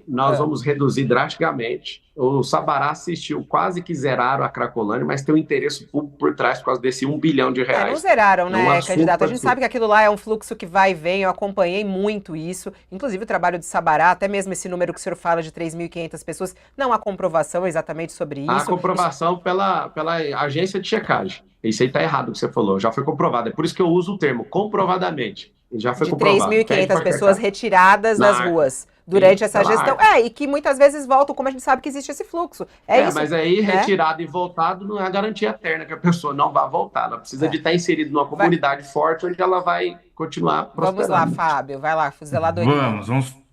Nós vamos reduzir drasticamente. O Sabará assistiu, quase que zeraram a Cracolândia, mas tem um interesse público por trás por causa desse 1 bilhão de reais. Não zeraram, né, candidato? A gente sabe que aquilo lá é um fluxo que vai e vem, eu acompanhei muito isso, inclusive o trabalho de Sabará, até mesmo esse número que o senhor fala de 3.500 pessoas, não há comprovação exatamente sobre isso. Há comprovação pela agência de checagem. Isso aí está errado o que você falou, já foi comprovado. É por isso que eu uso o termo comprovadamente. Já foi comprovado. 3.500 pessoas retiradas das ruas durante essa gestão. E que muitas vezes voltam, como a gente sabe que existe esse fluxo. Isso. Mas aí, retirado e voltado, não é a garantia eterna que a pessoa não vai voltar. Ela precisa de estar inserida numa comunidade forte, onde ela vai continuar prosperando. Vamos lá, Fábio. Vai lá, zeladoria.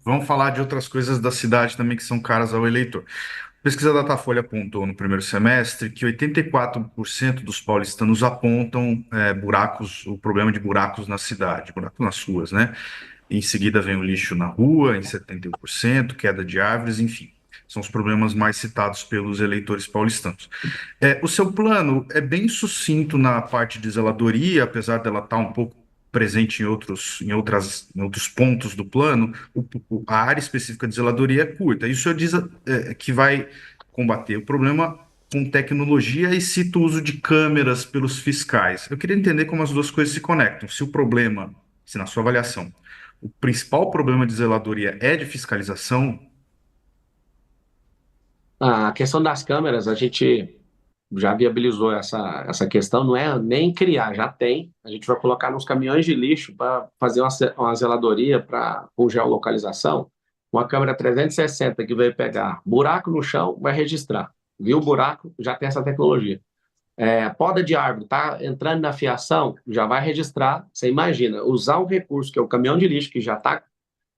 Vamos falar de outras coisas da cidade também que são caras ao eleitor. A pesquisa da Datafolha apontou no primeiro semestre que 84% dos paulistanos apontam o problema de buracos na cidade, buracos nas ruas, né? Em seguida vem o lixo na rua, em 71%, queda de árvores, enfim. São os problemas mais citados pelos eleitores paulistanos. O seu plano é bem sucinto na parte de zeladoria, apesar dela estar um pouco presente em outros pontos do plano, a área específica de zeladoria é curta. E o senhor diz que vai combater o problema com tecnologia e cita o uso de câmeras pelos fiscais. Eu queria entender como as duas coisas se conectam. Se o problema, se na sua avaliação, o principal problema de zeladoria é de fiscalização? A questão das câmeras, a gente já viabilizou essa questão, não é nem criar, já tem. A gente vai colocar nos caminhões de lixo para fazer uma zeladoria com geolocalização, uma câmera 360 que vai pegar buraco no chão, vai registrar. Viu o buraco, já tem essa tecnologia. Poda de árvore, está entrando na fiação, já vai registrar. Você imagina, usar um recurso que é o caminhão de lixo, que já está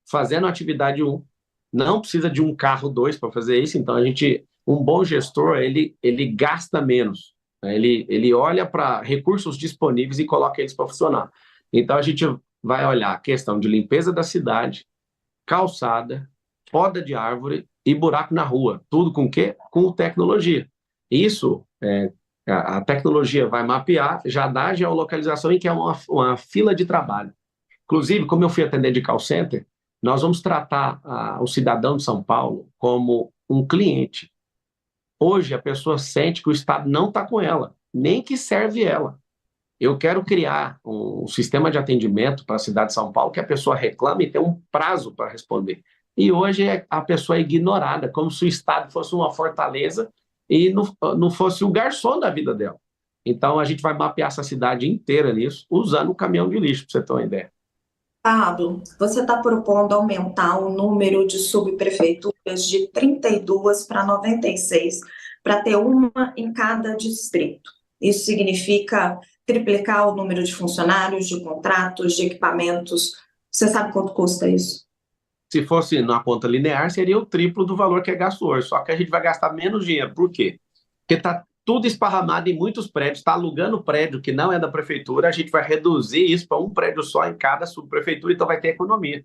fazendo atividade 1, não precisa de um carro 2 para fazer isso, então um bom gestor, ele gasta menos, né? Ele olha para recursos disponíveis e coloca eles para funcionar. Então a gente vai olhar a questão de limpeza da cidade, calçada, poda de árvore e buraco na rua. Tudo com o quê? Com tecnologia. Isso A tecnologia vai mapear, já dá a geolocalização e que é uma fila de trabalho. Inclusive, como eu fui atendente de call center, nós vamos tratar o cidadão de São Paulo como um cliente. Hoje, a pessoa sente que o Estado não está com ela, nem que serve ela. Eu quero criar um sistema de atendimento para a cidade de São Paulo que a pessoa reclame e tem um prazo para responder. E hoje a pessoa é ignorada, como se o Estado fosse uma fortaleza e não fosse o garçom da vida dela. Então, a gente vai mapear essa cidade inteira nisso, usando o caminhão de lixo, para você ter uma ideia. Pablo, você está propondo aumentar o número de subprefeituras de 32 para 96, para ter uma em cada distrito. Isso significa triplicar o número de funcionários, de contratos, de equipamentos. Você sabe quanto custa isso? Se fosse na conta linear, seria o triplo do valor que é gasto hoje, só que a gente vai gastar menos dinheiro. Por quê? Porque está tudo esparramado em muitos prédios, está alugando prédio que não é da prefeitura, a gente vai reduzir isso para um prédio só em cada subprefeitura, então vai ter economia.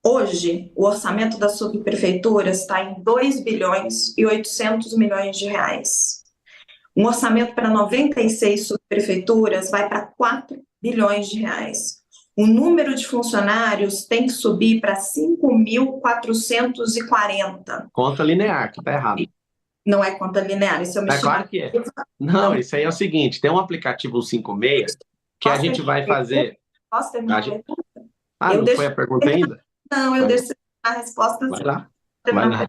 Hoje, o orçamento das subprefeituras está em 2 bilhões e 800 milhões de reais. Um orçamento para 96 subprefeituras vai para 4 bilhões de reais. O número de funcionários tem que subir para 5.440. Conta linear, que está errado. Não é conta linear, isso é uma É claro que é. Não, isso aí é o seguinte, tem um aplicativo 156 que a gente vai fazer... Posso terminar a pergunta? Não foi a pergunta ainda? Não, eu deixo a resposta. Vai lá, vai lá.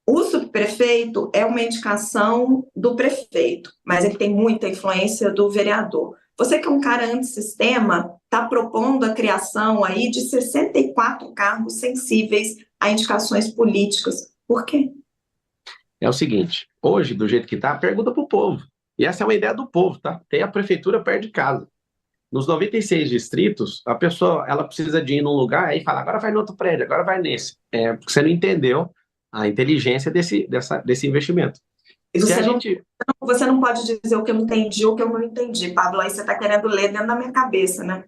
O subprefeito é uma indicação do prefeito, mas ele tem muita influência do vereador. Você que é um cara antissistema, está propondo a criação aí de 64 cargos sensíveis a indicações políticas. Por quê? É o seguinte, hoje, do jeito que está, pergunta para o povo. E essa é uma ideia do povo, tá? Tem a prefeitura perto de casa. Nos 96 distritos, a pessoa ela precisa de ir num lugar e fala, agora vai no outro prédio, agora vai nesse. Porque você não entendeu a inteligência desse investimento. E você não pode dizer o que eu entendi ou o que eu não entendi, Pablo. Aí você está querendo ler dentro da minha cabeça, né?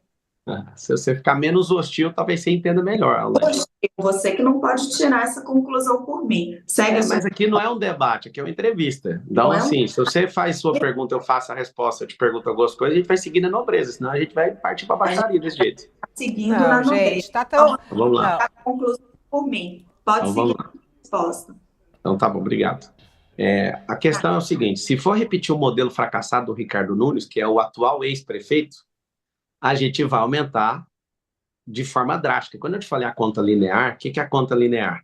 Se você ficar menos hostil, talvez você entenda melhor. Você que não pode tirar essa conclusão por mim. Mas aqui não é um debate, aqui é uma entrevista. Então, assim, se você faz sua pergunta, eu faço a resposta, eu te pergunto algumas coisas, a gente vai seguir na nobreza, senão a gente vai partir para a baixaria desse jeito. Seguindo na nobreza. Tá tão... Vamos lá. A conclusão por mim. Pode seguir a resposta. Então, tá bom, obrigado. A questão é o seguinte, se for repetir o modelo fracassado do Ricardo Nunes, que é o atual ex-prefeito, a gente vai aumentar de forma drástica. Quando eu te falei a conta linear, o que é a conta linear?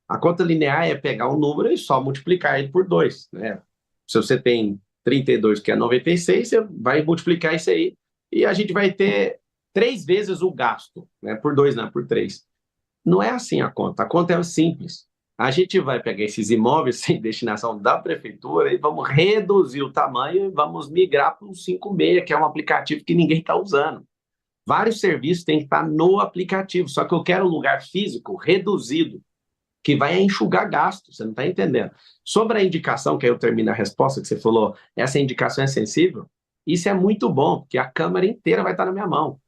A conta linear é pegar um número e só multiplicar ele por 2. Né? Se você tem 32, que é 96, você vai multiplicar isso aí e a gente vai ter 3 vezes o gasto. Né? Por 2, não, por 3. Não é assim a conta é simples. A gente vai pegar esses imóveis sem destinação da prefeitura e vamos reduzir o tamanho e vamos migrar para um 56, que é um aplicativo que ninguém está usando. Vários serviços têm que estar no aplicativo, só que eu quero um lugar físico reduzido, que vai enxugar gastos, você não está entendendo. Sobre a indicação, que aí eu termino a resposta que você falou, essa indicação é sensível, isso é muito bom, porque a Câmara inteira vai estar na minha mão.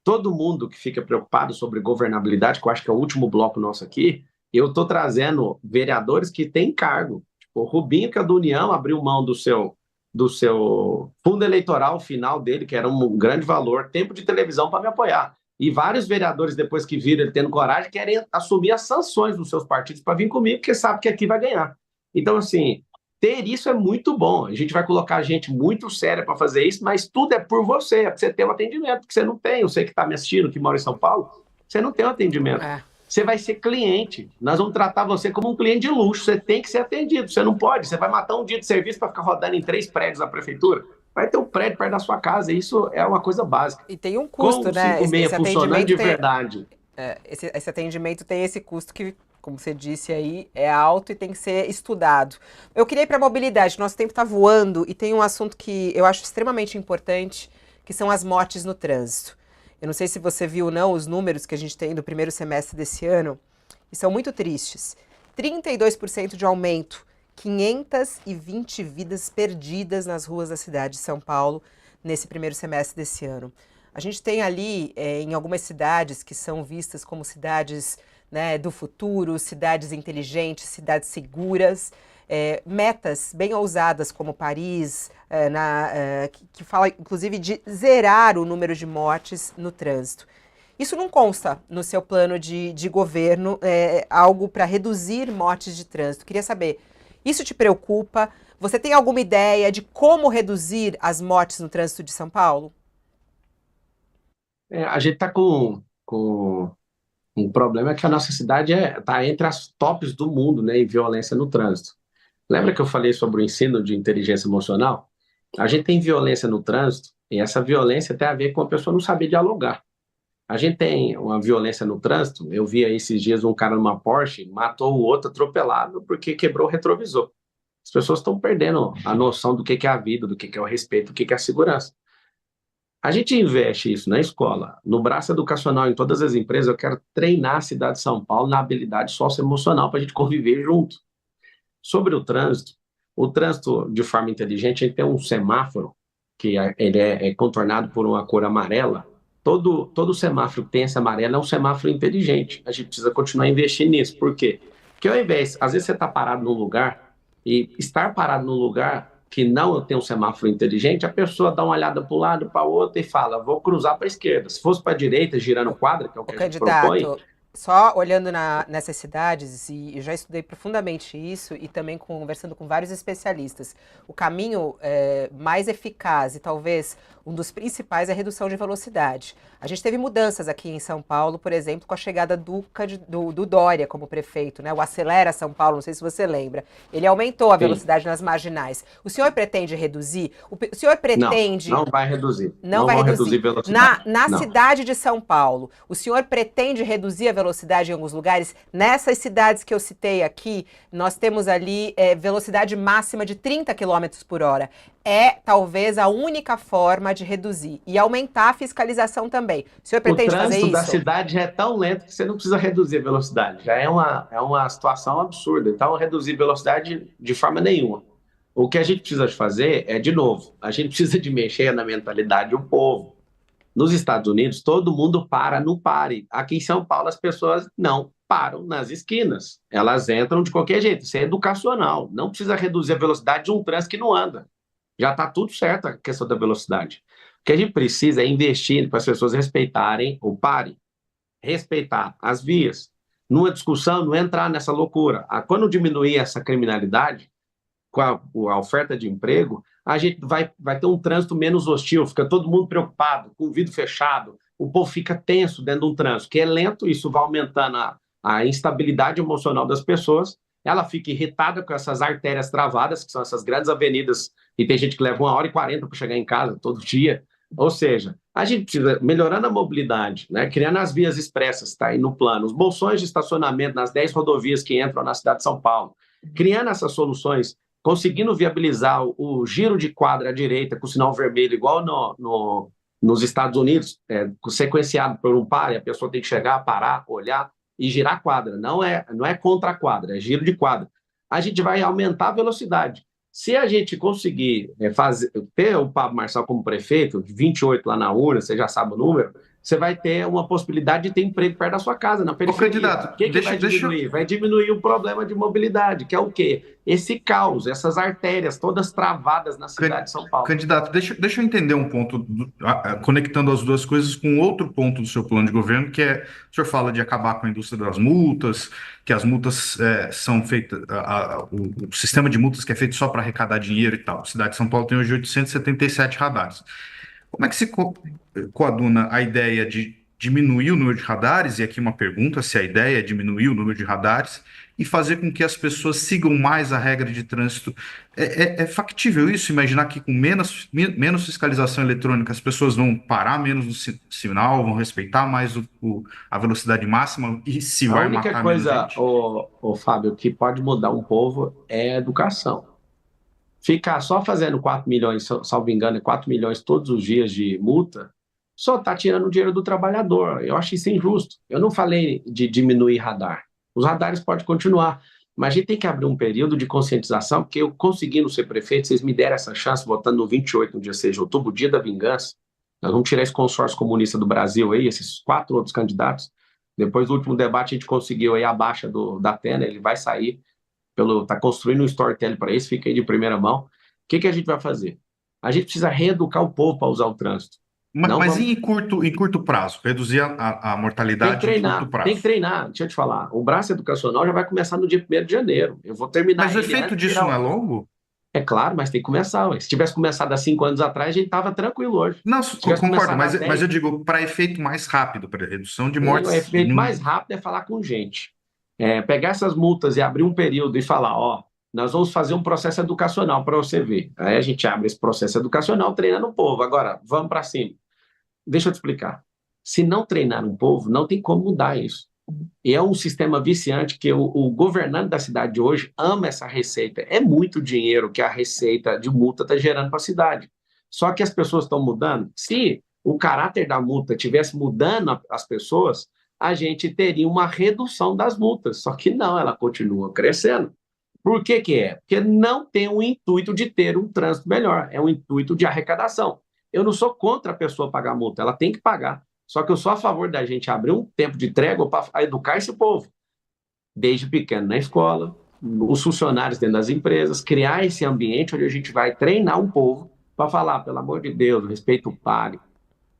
Todo mundo que fica preocupado sobre governabilidade, que eu acho que é o último bloco nosso aqui, eu estou trazendo vereadores que têm cargo. Tipo, o Rubinho, que é do União, abriu mão do seu fundo eleitoral final dele, que era um grande valor, tempo de televisão para me apoiar. E vários vereadores, depois que viram ele tendo coragem, querem assumir as sanções dos seus partidos para vir comigo, porque sabe que aqui vai ganhar. Então, assim, ter isso é muito bom. A gente vai colocar gente muito séria para fazer isso, mas tudo é por você, é para você ter um atendimento, que você não tem. Eu sei que está me assistindo, que mora em São Paulo, você não tem um atendimento. Você vai ser cliente. Nós vamos tratar você como um cliente de luxo. Você tem que ser atendido. Você não pode. Você vai matar um dia de serviço para ficar rodando em 3 prédios da prefeitura. Vai ter um prédio perto da sua casa. Isso é uma coisa básica. E tem um custo, com né? Esse funcionando de verdade. Esse atendimento tem esse custo que, como você disse aí, é alto e tem que ser estudado. Eu queria ir para a mobilidade. Nosso tempo está voando e tem um assunto que eu acho extremamente importante, que são as mortes no trânsito. Eu não sei se você viu ou não os números que a gente tem do primeiro semestre desse ano, e são muito tristes. 32% de aumento, 520 vidas perdidas nas ruas da cidade de São Paulo nesse primeiro semestre desse ano. A gente tem ali, em algumas cidades que são vistas como cidades, né, do futuro, cidades inteligentes, cidades seguras, metas bem ousadas, como Paris, que fala inclusive de zerar o número de mortes no trânsito. Isso não consta no seu plano de governo, algo para reduzir mortes de trânsito. Queria saber, isso te preocupa? Você tem alguma ideia de como reduzir as mortes no trânsito de São Paulo? A gente está com um problema que a nossa cidade está entre as tops do mundo, né, em violência no trânsito. Lembra que eu falei sobre o ensino de inteligência emocional? A gente tem violência no trânsito e essa violência tem a ver com a pessoa não saber dialogar. A gente tem uma violência no trânsito. Eu vi aí esses dias um cara numa Porsche matou o outro atropelado porque quebrou o retrovisor. As pessoas estão perdendo a noção do que é a vida, do que é o respeito, do que é a segurança. A gente investe isso na escola, no braço educacional, em todas as empresas. Eu quero treinar a cidade de São Paulo na habilidade socioemocional para a gente conviver junto. Sobre o trânsito de forma inteligente, a gente tem um semáforo que ele é contornado por uma cor amarela. Todo semáforo que tem esse amarelo é um semáforo inteligente. A gente precisa continuar investindo nisso. Por quê? Porque ao invés, às vezes você está parado num lugar e estar parado num lugar que não tem um semáforo inteligente, a pessoa dá uma olhada para um lado, para o outro e fala, vou cruzar para a esquerda. Se fosse para a direita, girando quadra, que é o que a gente propõe. Só olhando nessas cidades, e eu já estudei profundamente isso e também conversando com vários especialistas, o caminho mais eficaz e talvez um dos principais é a redução de velocidade. A gente teve mudanças aqui em São Paulo, por exemplo, com a chegada do Dória como prefeito, né? O Acelera São Paulo, não sei se você lembra. Ele aumentou a velocidade nas marginais. O senhor pretende reduzir? O senhor pretende... Não vai reduzir. Não vai reduzir velocidade. Na cidade de São Paulo, o senhor pretende reduzir a velocidade em alguns lugares? Nessas cidades que eu citei aqui, nós temos ali velocidade máxima de 30 km por hora. É talvez a única forma de reduzir e aumentar a fiscalização também. O senhor pretende fazer isso? O trânsito da cidade já é tão lento que você não precisa reduzir a velocidade. Já é uma situação absurda. Então, reduzir velocidade de forma nenhuma. O que a gente precisa fazer é, de novo, a gente precisa de mexer na mentalidade do povo. Nos Estados Unidos, todo mundo para no pare. Aqui em São Paulo, as pessoas não param nas esquinas. Elas entram de qualquer jeito. Isso é educacional. Não precisa reduzir a velocidade de um trânsito que não anda. Já está tudo certo a questão da velocidade. O que a gente precisa é investir para as pessoas respeitarem o pare, respeitar as vias. Numa discussão, não entrar nessa loucura. Quando diminuir essa criminalidade, com a oferta de emprego, a gente vai ter um trânsito menos hostil, fica todo mundo preocupado, com o vidro fechado, o povo fica tenso dentro de um trânsito, que é lento, isso vai aumentando a instabilidade emocional das pessoas, ela fica irritada com essas artérias travadas, que são essas grandes avenidas, e tem gente que leva 1h40 para chegar em casa todo dia. Ou seja, a gente precisa, melhorando a mobilidade, né, criando as vias expressas, está aí no plano, os bolsões de estacionamento nas 10 rodovias que entram na cidade de São Paulo, criando essas soluções, conseguindo viabilizar o giro de quadra à direita com sinal vermelho, igual nos Estados Unidos, sequenciado por um pare, a pessoa tem que chegar, parar, olhar e girar a quadra. Não é contra a quadra, é giro de quadra. A gente vai aumentar a velocidade. Se a gente conseguir ter o Pablo Marçal como prefeito, 28 lá na urna, você já sabe o número, você vai ter uma possibilidade de ter emprego perto da sua casa, na periferia. Candidato, o que vai diminuir? Vai diminuir o problema de mobilidade, que é o quê? Esse caos, essas artérias todas travadas na cidade de São Paulo. Candidato, deixa eu entender um ponto, conectando as duas coisas com outro ponto do seu plano de governo, que é, o senhor fala de acabar com a indústria das multas, que as multas são feitas, o sistema de multas que é feito só para arrecadar dinheiro e tal. A cidade de São Paulo tem hoje 877 radares. Como é que se coaduna a ideia de diminuir o número de radares, e aqui uma pergunta, se a ideia é diminuir o número de radares, e fazer com que as pessoas sigam mais a regra de trânsito? É factível isso? Imaginar que com menos fiscalização eletrônica as pessoas vão parar menos no sinal, vão respeitar mais a velocidade máxima e se vai matar menos gente? A única coisa, Fábio, que pode mudar um povo é a educação. Ficar só fazendo 4 milhões, salvo engano, é 4 milhões todos os dias de multa, só está tirando o dinheiro do trabalhador. Eu acho isso injusto. Eu não falei de diminuir radar. Os radares podem continuar, mas a gente tem que abrir um período de conscientização, porque eu conseguindo ser prefeito, vocês me deram essa chance, votando no 28, no dia 6 de outubro, o dia da vingança. Nós vamos tirar esse consórcio comunista do Brasil aí, esses 4 outros candidatos. Depois do último debate, a gente conseguiu aí a baixa da Atena, ele vai sair. tá construindo um storytelling para isso, fica aí de primeira mão. O que a gente vai fazer? A gente precisa reeducar o povo para usar o trânsito. Não Mas vamos... em curto prazo, reduzir a mortalidade em curto prazo. Tem que treinar, deixa eu te falar. O braço educacional já vai começar no dia 1º de janeiro. Eu vou terminar Mas o ele efeito antes de disso tirar não é longo? É claro, mas tem que começar. Ué. Se tivesse começado há 5 anos atrás, a gente estava tranquilo hoje. Não, Se tivesse concordo, começado há mas 10, eu digo para efeito mais rápido, para redução de o mortes. efeito mais rápido é falar com gente. Pegar essas multas e abrir um período e falar, ó, nós vamos fazer um processo educacional para você ver. Aí a gente abre esse processo educacional treinando o povo. Agora, vamos para cima. Deixa eu te explicar. Se não treinar um povo, não tem como mudar isso. E é um sistema viciante que o governante da cidade de hoje ama essa receita. É muito dinheiro que a receita de multa está gerando para a cidade. Só que as pessoas estão mudando. Se o caráter da multa estivesse mudando as pessoas, a gente teria uma redução das multas. Só que não, ela continua crescendo. Por que que é? Porque não tem o intuito de ter um trânsito melhor, é um intuito de arrecadação. Eu não sou contra a pessoa pagar multa, ela tem que pagar. Só que eu sou a favor da gente abrir um tempo de trégua para educar esse povo, desde pequeno na escola, os funcionários dentro das empresas, criar esse ambiente onde a gente vai treinar um povo para falar, pelo amor de Deus, respeito o pague.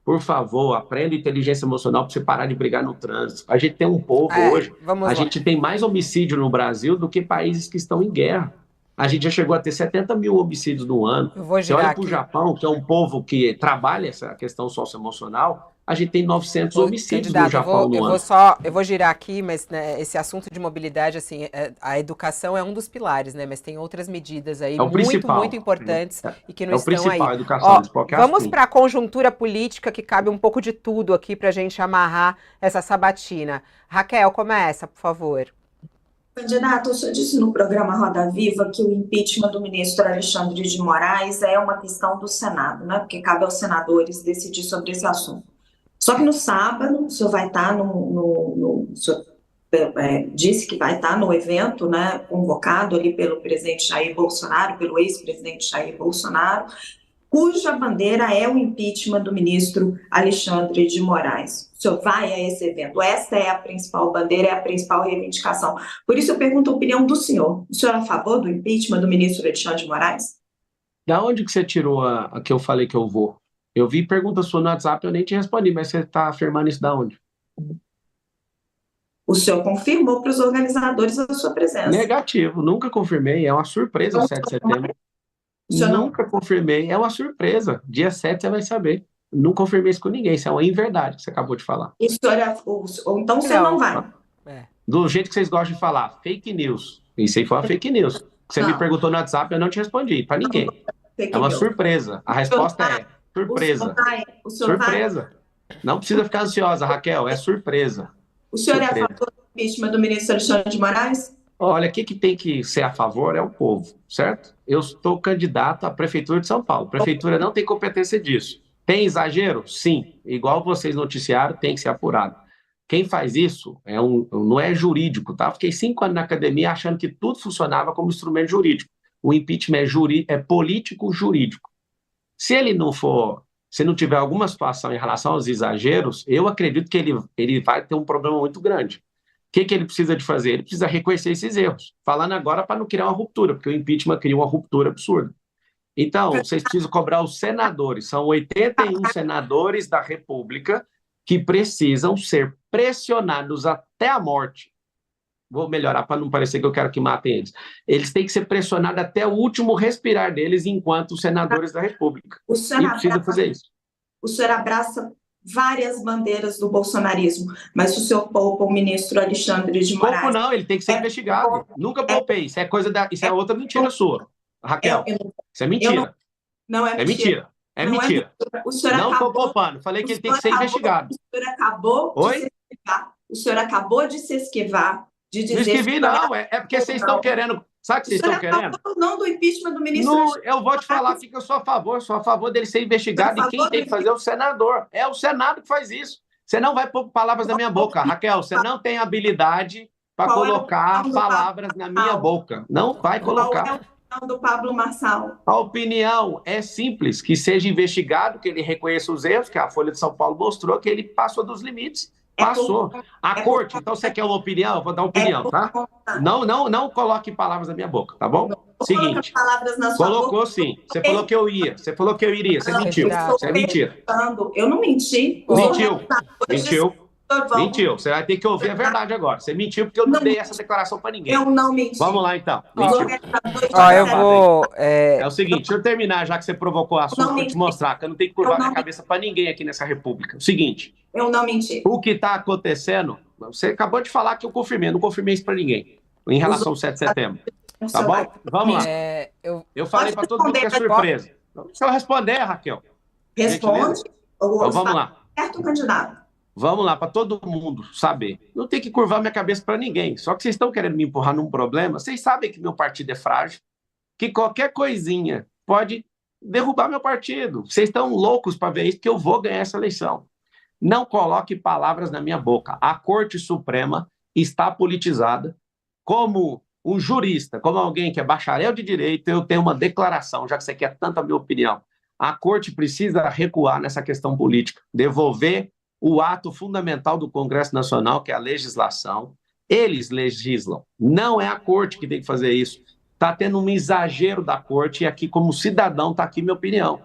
Por favor, aprenda inteligência emocional para você parar de brigar no trânsito. A gente tem um povo hoje, a gente tem mais homicídio no Brasil do que países que estão em guerra. A gente já chegou a ter 70 mil homicídios no ano. Você olha para o Japão, que é um povo que trabalha essa questão socioemocional, a gente tem 900 homicídios no Japão no ano. Eu vou girar aqui, mas né, esse assunto de mobilidade, assim, a educação é um dos pilares, né? Mas tem outras medidas aí muito importantes e que não estão aí. A educação de qualquer vamos para a conjuntura política, que cabe um pouco de tudo aqui para a gente amarrar essa sabatina. Raquel, começa, por favor. Candidato, o senhor disse no programa Roda Viva que o impeachment do ministro Alexandre de Moraes é uma questão do Senado, né? Porque cabe aos senadores decidir sobre esse assunto. Só que no sábado, o senhor vai estar o senhor disse que vai estar no evento, né, convocado ali pelo presidente Jair Bolsonaro, pelo ex-presidente Jair Bolsonaro, cuja bandeira é o impeachment do ministro Alexandre de Moraes. O senhor vai a esse evento? Essa é a principal bandeira, é a principal reivindicação. Por isso eu pergunto a opinião do senhor. O senhor é a favor do impeachment do ministro Alexandre de Moraes? Da onde que você tirou a que eu falei que eu vou? Eu vi pergunta sua no WhatsApp, eu nem te respondi, mas você está afirmando isso da onde? O senhor confirmou para os organizadores a sua presença. Negativo, nunca confirmei, é uma surpresa o 7 de setembro. Nunca confirmei, é uma surpresa. Dia 7 você vai saber. Não confirmei isso com ninguém, isso é uma inverdade que você acabou de falar. Ou então o senhor não vai? Do jeito que vocês gostam de falar, fake news. Isso aí foi uma fake news. Você me perguntou no WhatsApp, eu não te respondi, para ninguém. É uma surpresa. A resposta é surpresa. Surpresa. Não precisa ficar ansiosa, Raquel, é surpresa. O senhor é a favor do impeachment do ministro Alexandre de Moraes? Olha, quem que tem que ser a favor é o povo, certo? Eu estou candidato à Prefeitura de São Paulo. A Prefeitura não tem competência disso. Tem exagero? Sim. Igual vocês noticiaram, tem que ser apurado. Quem faz isso não é jurídico, tá? Fiquei 5 anos na academia achando que tudo funcionava como instrumento jurídico. O impeachment é político-jurídico. Se ele não for, se não tiver alguma situação em relação aos exageros, eu acredito que ele vai ter um problema muito grande. O que ele precisa de fazer? Ele precisa reconhecer esses erros. Falando agora para não criar uma ruptura, porque o impeachment cria uma ruptura absurda. Então, vocês precisam cobrar os senadores. São 81 senadores da República que precisam ser pressionados até a morte. Vou melhorar para não parecer que eu quero que matem eles. Eles têm que ser pressionados até o último respirar deles enquanto senadores da República. E precisa fazer isso. O senhor abraça várias bandeiras do bolsonarismo, mas o senhor poupa o ministro Alexandre de Moraes. Pouco não, ele tem que ser investigado. Nunca poupei. Isso é outra mentira sua. Raquel, isso é mentira. Não é mentira. É mentira. O senhor não estou poupando. Falei que ele tem que ser investigado. O senhor acabou de se esquivar de dizer... Não esquivi, não. É porque vocês estão querendo... Sabe o que vocês estão querendo? Não do impeachment do ministro... Não, eu vou te falar que eu sou a favor dele ser investigado, e quem tem que fazer é o senador. É o Senado que faz isso. Você não vai pôr palavras na minha boca, Raquel. Você não tem habilidade para colocar palavras na minha boca. Não vai colocar. Do Pablo Marçal. A opinião é simples, que seja investigado, que ele reconheça os erros, que a Folha de São Paulo mostrou que ele passou dos limites. Passou. A é corte, por- então você quer uma opinião? Eu vou dar uma é opinião, por tá? conta. Não coloque palavras na minha boca, tá bom? Não estou colocando Seguinte, palavras na sua boca. colocou sim. Você falou que eu ia. Você falou que eu iria. Você Não, mentiu. eu estou Isso é mentira. perguntando. Eu não menti. Eu estou Mentiu. relatando. Eu disse, Mentiu. doutor, Mentiu. Você vai ter que ouvir a verdade agora. Você mentiu porque eu não dei essa declaração para ninguém. eu não menti. Vamos lá, então. Os Mentiu. organizadores Ó, eu disseram- vou. É o seguinte, deixa eu terminar, já que você provocou o assunto, não para te menti. mostrar que eu não tenho que curvar Eu não minha cabeça para ninguém aqui nessa república. O seguinte, Eu não menti. o que está acontecendo, você acabou de falar que eu confirmei, não confirmei isso para ninguém, em relação ao 7 de setembro. Tá bom? Vamos lá. Eu falei para todo mundo que é surpresa. Deixa eu responder, Raquel. Responde. Então, vamos lá. Certo, candidato. Vamos lá, para todo mundo saber. Não tem que curvar minha cabeça para ninguém. Só que vocês estão querendo me empurrar num problema. Vocês sabem que meu partido é frágil, que qualquer coisinha pode derrubar meu partido. Vocês estão loucos para ver isso, porque eu vou ganhar essa eleição. Não coloque palavras na minha boca. A Corte Suprema está politizada. Como um jurista, como alguém que é bacharel de direito, eu tenho uma declaração, já que você quer tanto a minha opinião. A Corte precisa recuar nessa questão política, devolver o ato fundamental do Congresso Nacional, que é a legislação. Eles legislam, não é a Corte que tem que fazer isso. Está tendo um exagero da Corte, e aqui, como cidadão, está aqui minha opinião.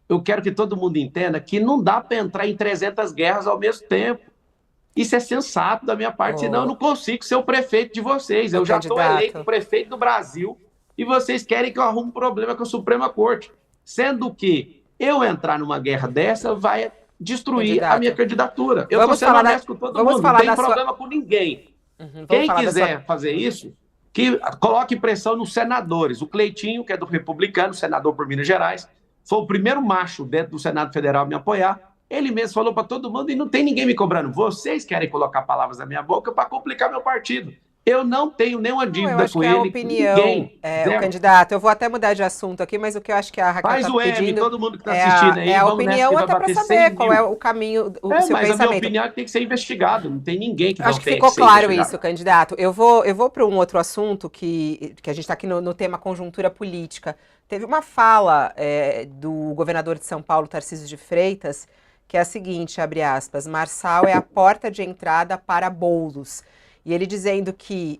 Eu quero que todo mundo entenda que não dá para entrar em 300 guerras ao mesmo tempo. Isso é sensato da minha parte, senão eu não consigo ser o prefeito de vocês. Eu já estou eleito prefeito do Brasil e vocês querem que eu arrume problema com a Suprema Corte. Sendo que eu entrar numa guerra dessa vai destruir a minha candidatura. Eu estou sendo honesto com todo mundo, não tem problema com ninguém. Quem quiser fazer isso, que coloque pressão nos senadores. O Cleitinho, que é do Republicano, senador por Minas Gerais, foi o primeiro macho dentro do Senado Federal a me apoiar. Ele mesmo falou para todo mundo e não tem ninguém me cobrando. Vocês querem colocar palavras na minha boca para complicar meu partido. Eu não tenho nenhuma dívida com ele. Opinião, ninguém. O candidato, eu vou até mudar de assunto aqui, mas o que eu acho que a Raquel Faz está o M, pedindo todo mundo que está assistindo aí. É a opinião até para saber qual é o caminho, o seu mas pensamento. A minha opinião é que tem que ser investigado. Não tem ninguém que não acho que tenha ficou que ser claro investigado. isso, candidato. Eu vou para um outro assunto que a gente está aqui no tema conjuntura política. Teve uma fala do governador de São Paulo, Tarcísio de Freitas, que é a seguinte, abre aspas, Marçal é a porta de entrada para bolos. E ele dizendo que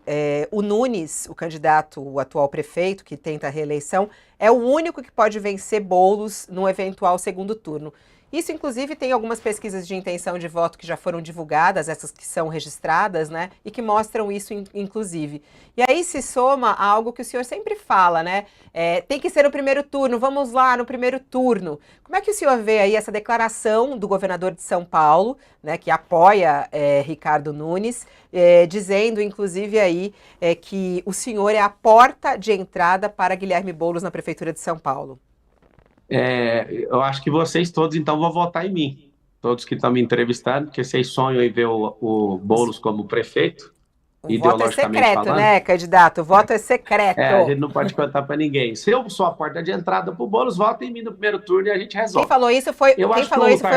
o Nunes, o candidato, o atual prefeito, que tenta a reeleição, é o único que pode vencer Boulos num eventual segundo turno. Isso, inclusive, tem algumas pesquisas de intenção de voto que já foram divulgadas, essas que são registradas, né? E que mostram isso, inclusive. E aí se soma a algo que o senhor sempre fala, né? Tem que ser no primeiro turno, vamos lá, no primeiro turno. Como é que o senhor vê aí essa declaração do governador de São Paulo, né? Que apoia Ricardo Nunes, dizendo, inclusive, aí que o senhor é a porta de entrada para Guilherme Boulos na Prefeitura de São Paulo? Eu acho que vocês todos, então, vão votar em mim. Todos que estão me entrevistando, porque vocês sonham em ver o Boulos como prefeito. O voto é secreto, falando. Né, candidato? O voto é secreto. A gente não pode contar para ninguém. Se eu sou a porta de entrada para o Boulos, votem em mim no primeiro turno e a gente resolve. Quem falou isso foi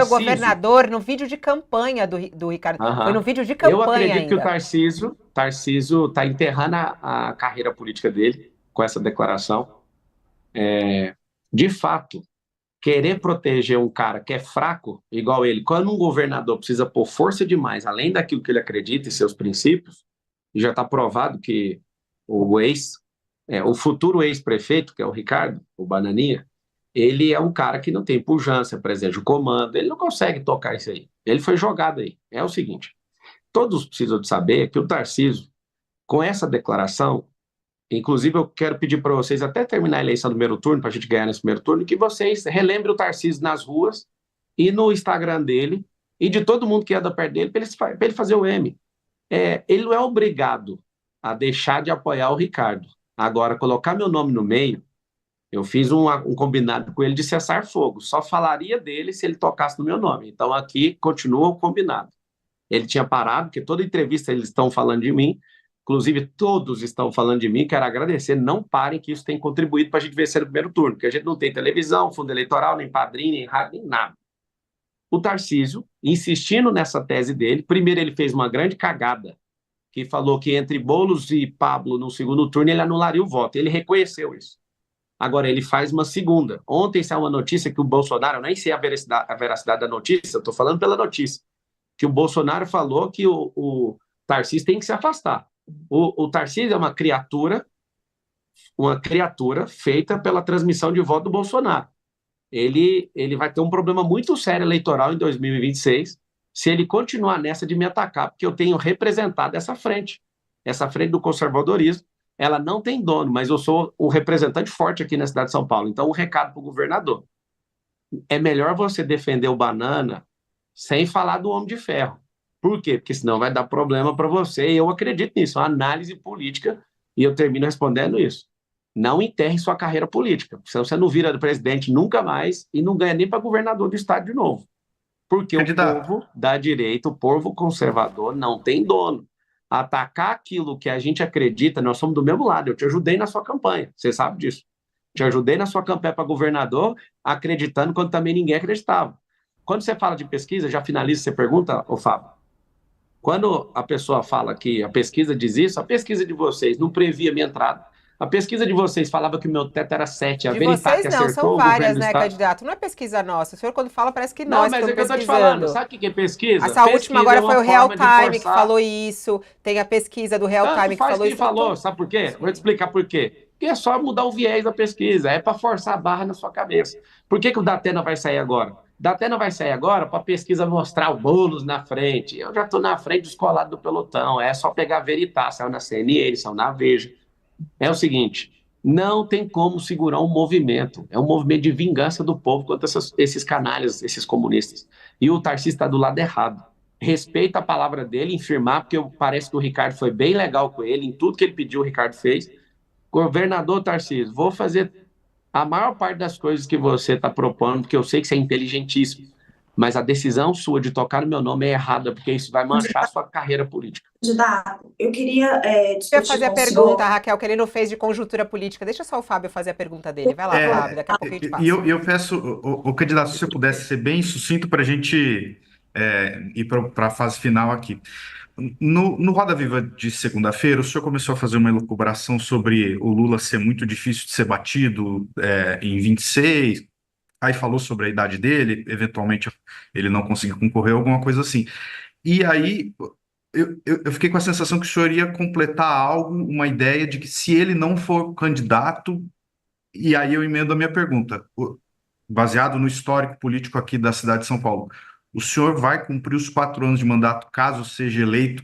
o governador no vídeo de campanha do Ricardo. Foi no vídeo de campanha. Eu acredito ainda. Que o Tarcísio está enterrando a carreira política dele com essa declaração. De fato, querer proteger um cara que é fraco, igual ele, quando um governador precisa pôr força demais, além daquilo que ele acredita e seus princípios, e já está provado que o futuro ex-prefeito, que é o Ricardo, o Bananinha, ele é um cara que não tem pujança, presidente do comando, ele não consegue tocar isso aí. Ele foi jogado aí. É o seguinte, todos precisam de saber que o Tarcísio, com essa declaração, inclusive, eu quero pedir para vocês, até terminar a eleição do primeiro turno, para a gente ganhar nesse primeiro turno, que vocês relembrem o Tarcísio nas ruas e no Instagram dele e de todo mundo que anda perto dele, para ele fazer o M. Ele não é obrigado a deixar de apoiar o Ricardo. Agora, colocar meu nome no meio, eu fiz um combinado com ele de cessar fogo. Só falaria dele se ele tocasse no meu nome. Então, aqui continua o combinado. Ele tinha parado, porque toda entrevista eles estão falando de mim. Inclusive, todos estão falando de mim, quero agradecer, não parem que isso tem contribuído para a gente vencer no primeiro turno, porque a gente não tem televisão, fundo eleitoral, nem padrinho, nem rádio, nem nada. O Tarcísio, insistindo nessa tese dele, primeiro ele fez uma grande cagada, que falou que entre Boulos e Pablo no segundo turno ele anularia o voto, ele reconheceu isso. Agora ele faz uma segunda. Ontem saiu uma notícia que o Bolsonaro, eu nem sei a veracidade da notícia, eu estou falando pela notícia, que o Bolsonaro falou que o Tarcísio tem que se afastar. O Tarcísio é uma criatura feita pela transmissão de voto do Bolsonaro. Ele vai ter um problema muito sério eleitoral em 2026 se ele continuar nessa de me atacar, porque eu tenho representado essa frente do conservadorismo. Ela não tem dono, mas eu sou o representante forte aqui na cidade de São Paulo. Então, um recado para o governador: é melhor você defender o Banana sem falar do Homem de Ferro. Por quê? Porque senão vai dar problema para você, e eu acredito nisso, uma análise política, e eu termino respondendo isso. Não enterre sua carreira política, senão você não vira presidente nunca mais e não ganha nem para governador do estado de novo. Porque Candidato, o povo da direita, o povo conservador, não tem dono. Atacar aquilo que a gente acredita, nós somos do mesmo lado. Eu te ajudei na sua campanha, você sabe disso. Te ajudei na sua campanha para governador, acreditando quando também ninguém acreditava. Quando você fala de pesquisa, já finaliza, você pergunta, ô Fábio, quando a pessoa fala que a pesquisa diz isso, a pesquisa de vocês não previa minha entrada. A pesquisa de vocês falava que o meu teto era 7. A De Veritá vocês que não, são acertou o várias, governo do né, estado. candidato? Não é pesquisa nossa. O senhor, quando fala, parece que Não, nós mas é estamos que eu estou te falando. pesquisando. Sabe o que é pesquisa? Essa última Pesquisa agora é foi uma o Real forma de Time que forçar. falou isso. Tem a pesquisa do Real Tanto Time que faz falou quem isso. falou, sabe por quê? Vou te explicar por quê. Porque é só mudar o viés da pesquisa, é para forçar a barra na sua cabeça. Por que o Datena vai sair agora? Datena vai sair agora para a pesquisa mostrar o Boulos na frente. Eu já estou na frente dos colados do pelotão, é só pegar a Veritá, saiu na CNN, saiu na Veja. É o seguinte, não tem como segurar um movimento. É um movimento de vingança do povo contra esses canalhas, esses comunistas. E o Tarcísio está do lado errado. Respeita a palavra dele em firmar, porque parece que o Ricardo foi bem legal com ele, em tudo que ele pediu, o Ricardo fez. Governador Tarcísio, vou fazer a maior parte das coisas que você está propondo, porque eu sei que você é inteligentíssimo, mas a decisão sua de tocar no meu nome é errada, porque isso vai manchar a sua carreira política. Candidato, eu queria Eu ia discutir fazer a com o pergunta, senhor. Raquel, que ele não fez de conjuntura política. Deixa só o Fábio fazer a pergunta dele. Vai lá, Fábio, daqui a pouco a gente passa. E eu peço, o candidato, se você pudesse ser bem sucinto para a gente ir para a fase final aqui. No Roda Viva de segunda-feira, o senhor começou a fazer uma elucubração sobre o Lula ser muito difícil de ser batido em 26, aí falou sobre a idade dele, eventualmente ele não conseguiu concorrer, alguma coisa assim. E aí eu fiquei com a sensação que o senhor ia completar algo, uma ideia de que se ele não for candidato, e aí eu emendo a minha pergunta, baseado no histórico político aqui da cidade de São Paulo, o senhor vai cumprir os 4 anos de mandato caso seja eleito,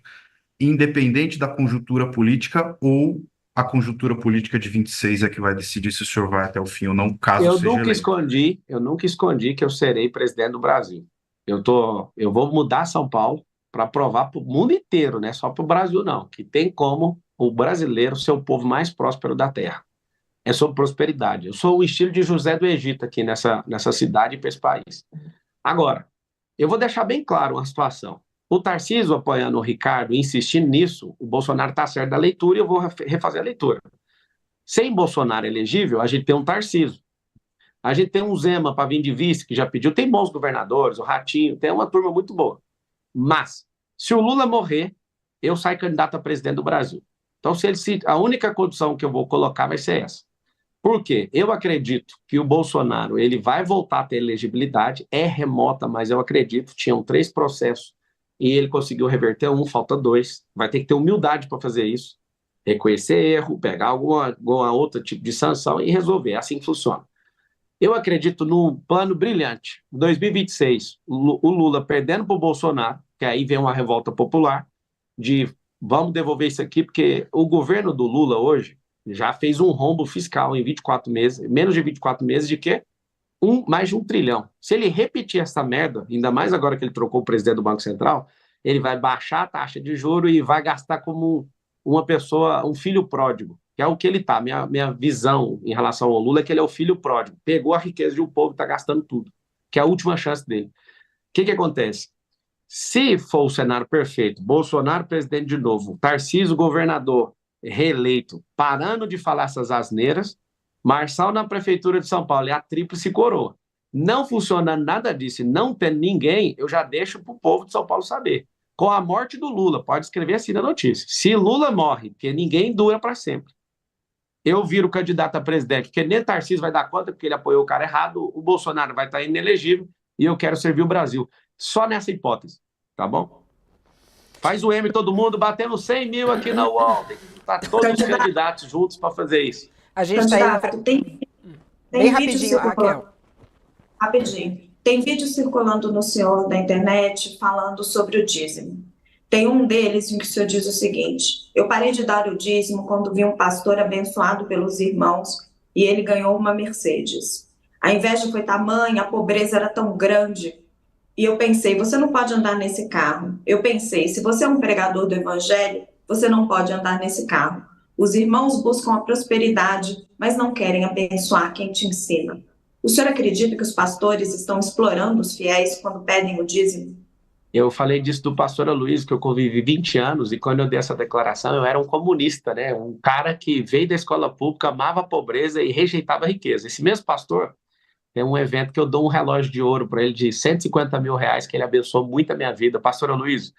independente da conjuntura política, ou a conjuntura política de 26 é que vai decidir se o senhor vai até o fim ou não, caso Eu seja nunca eleito? escondi que eu serei presidente do Brasil. Eu vou mudar São Paulo para provar para o mundo inteiro, não é só para o Brasil, não, que tem como o brasileiro ser o povo mais próspero da Terra. É sobre prosperidade. Eu sou o estilo de José do Egito aqui nessa cidade e para esse país. Agora, eu vou deixar bem claro uma situação. O Tarcísio apoiando o Ricardo, insistindo nisso, o Bolsonaro está certo da leitura e eu vou refazer a leitura. Sem Bolsonaro elegível, a gente tem um Tarcísio. A gente tem um Zema para vir de vice, que já pediu. Tem bons governadores, o Ratinho, tem uma turma muito boa. Mas, se o Lula morrer, eu saio candidato a presidente do Brasil. Então, a única condição que eu vou colocar vai ser essa. Por quê? Eu acredito que o Bolsonaro ele vai voltar a ter elegibilidade, é remota, mas eu acredito. Tinham 3 processos e ele conseguiu reverter 1, falta 2. Vai ter que ter humildade para fazer isso. Reconhecer erro, pegar alguma outro tipo de sanção e resolver. É assim que funciona. Eu acredito num plano brilhante. Em 2026, o Lula perdendo para o Bolsonaro, que aí vem uma revolta popular, de vamos devolver isso aqui, porque o governo do Lula hoje já fez um rombo fiscal em 24 meses, menos de 24 meses, de quê? Mais de 1 trilhão. Se ele repetir essa merda, ainda mais agora que ele trocou o presidente do Banco Central, ele vai baixar a taxa de juros e vai gastar como uma pessoa, um filho pródigo, que é o que ele está. Minha visão em relação ao Lula é que ele é o filho pródigo. Pegou a riqueza de um povo e está gastando tudo, que é a última chance dele. O que acontece? Se for o cenário perfeito, Bolsonaro presidente de novo, Tarcísio governador reeleito, parando de falar essas asneiras, Marçal na prefeitura de São Paulo e a tríplice coroa. Não funcionando nada disso, não tendo ninguém, eu já deixo para o povo de São Paulo saber. Com a morte do Lula, pode escrever assim na notícia. Se Lula morre, porque ninguém dura para sempre, eu viro candidato a presidente, porque nem Tarcísio vai dar conta, porque ele apoiou o cara errado, o Bolsonaro vai estar inelegível e eu quero servir o Brasil. Só nessa hipótese. tá bom? Faz o M todo mundo, batemos 100 mil aqui na UOL. Tem que juntar todos os candidatos juntos para fazer isso. A gente está indo Candidato, tem bem vídeo rapidinho, circulando. Raquel. Rapidinho. Tem vídeo circulando no senhor da internet falando sobre o dízimo. Tem um deles em que o senhor diz o seguinte: eu parei de dar o dízimo quando vi um pastor abençoado pelos irmãos e ele ganhou uma Mercedes. A inveja foi tamanha, a pobreza era tão grande. E eu pensei, você não pode andar nesse carro. Eu pensei, se você é um pregador do evangelho, você não pode andar nesse carro. Os irmãos buscam a prosperidade, mas não querem abençoar quem te ensina. O senhor acredita que os pastores estão explorando os fiéis quando pedem o dízimo? Eu falei disso do pastor Aloysio, que eu convivi 20 anos, e quando eu dei essa declaração, eu era um comunista, né? Um cara que veio da escola pública, amava a pobreza e rejeitava a riqueza. Esse mesmo pastor tem um evento que eu dou um relógio de ouro para ele de 150 mil reais, que ele abençoou muito a minha vida. Pastor Aloysio,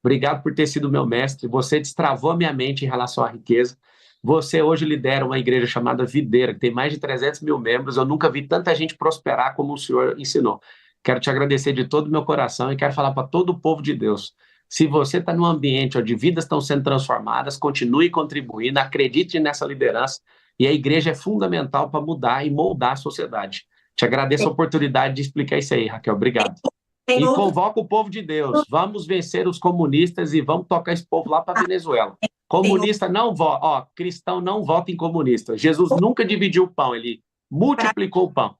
obrigado por ter sido meu mestre. Você destravou a minha mente em relação à riqueza. Você hoje lidera uma igreja chamada Videira, que tem mais de 300 mil membros. Eu nunca vi tanta gente prosperar como o senhor ensinou. Quero te agradecer de todo o meu coração e quero falar para todo o povo de Deus. Se você está num ambiente onde vidas estão sendo transformadas, continue contribuindo, acredite nessa liderança, e a igreja é fundamental para mudar e moldar a sociedade. Te agradeço a oportunidade de explicar isso aí, Raquel. Obrigado. E convoca o povo de Deus. Vamos vencer os comunistas e vamos tocar esse povo lá para a Venezuela. Comunista não vota, cristão não vota em comunista. Jesus nunca dividiu o pão, ele multiplicou o pão.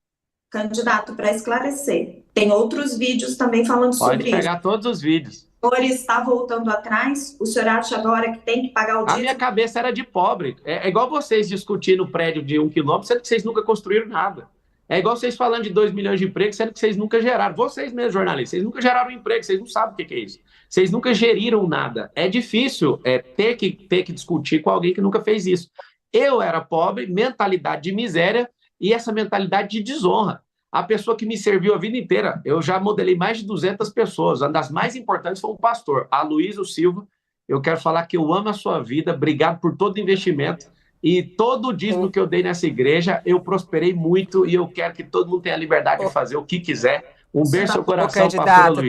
Candidato, para esclarecer, tem outros vídeos também falando sobre isso. Pode pegar todos os vídeos. O senhor está voltando atrás? O senhor acha agora que tem que pagar o dízimo? A minha cabeça era de pobre. É igual vocês discutindo o prédio de 1 quilômetro, sendo que vocês nunca construíram nada. É igual vocês falando de 2 milhões de empregos, sendo que vocês nunca geraram. Vocês mesmos, jornalistas, vocês nunca geraram emprego, vocês não sabem o que é isso. Vocês nunca geriram nada. É difícil ter que discutir com alguém que nunca fez isso. Eu era pobre, mentalidade de miséria e essa mentalidade de desonra. A pessoa que me serviu a vida inteira, eu já modelei mais de 200 pessoas. Uma das mais importantes foi um pastor, Aloysio Silva. Eu quero falar que eu amo a sua vida, obrigado por todo o investimento. E todo o dízimo que eu dei nessa igreja, eu prosperei muito e eu quero que todo mundo tenha a liberdade de fazer o que quiser. Um beijo no seu coração, candidato,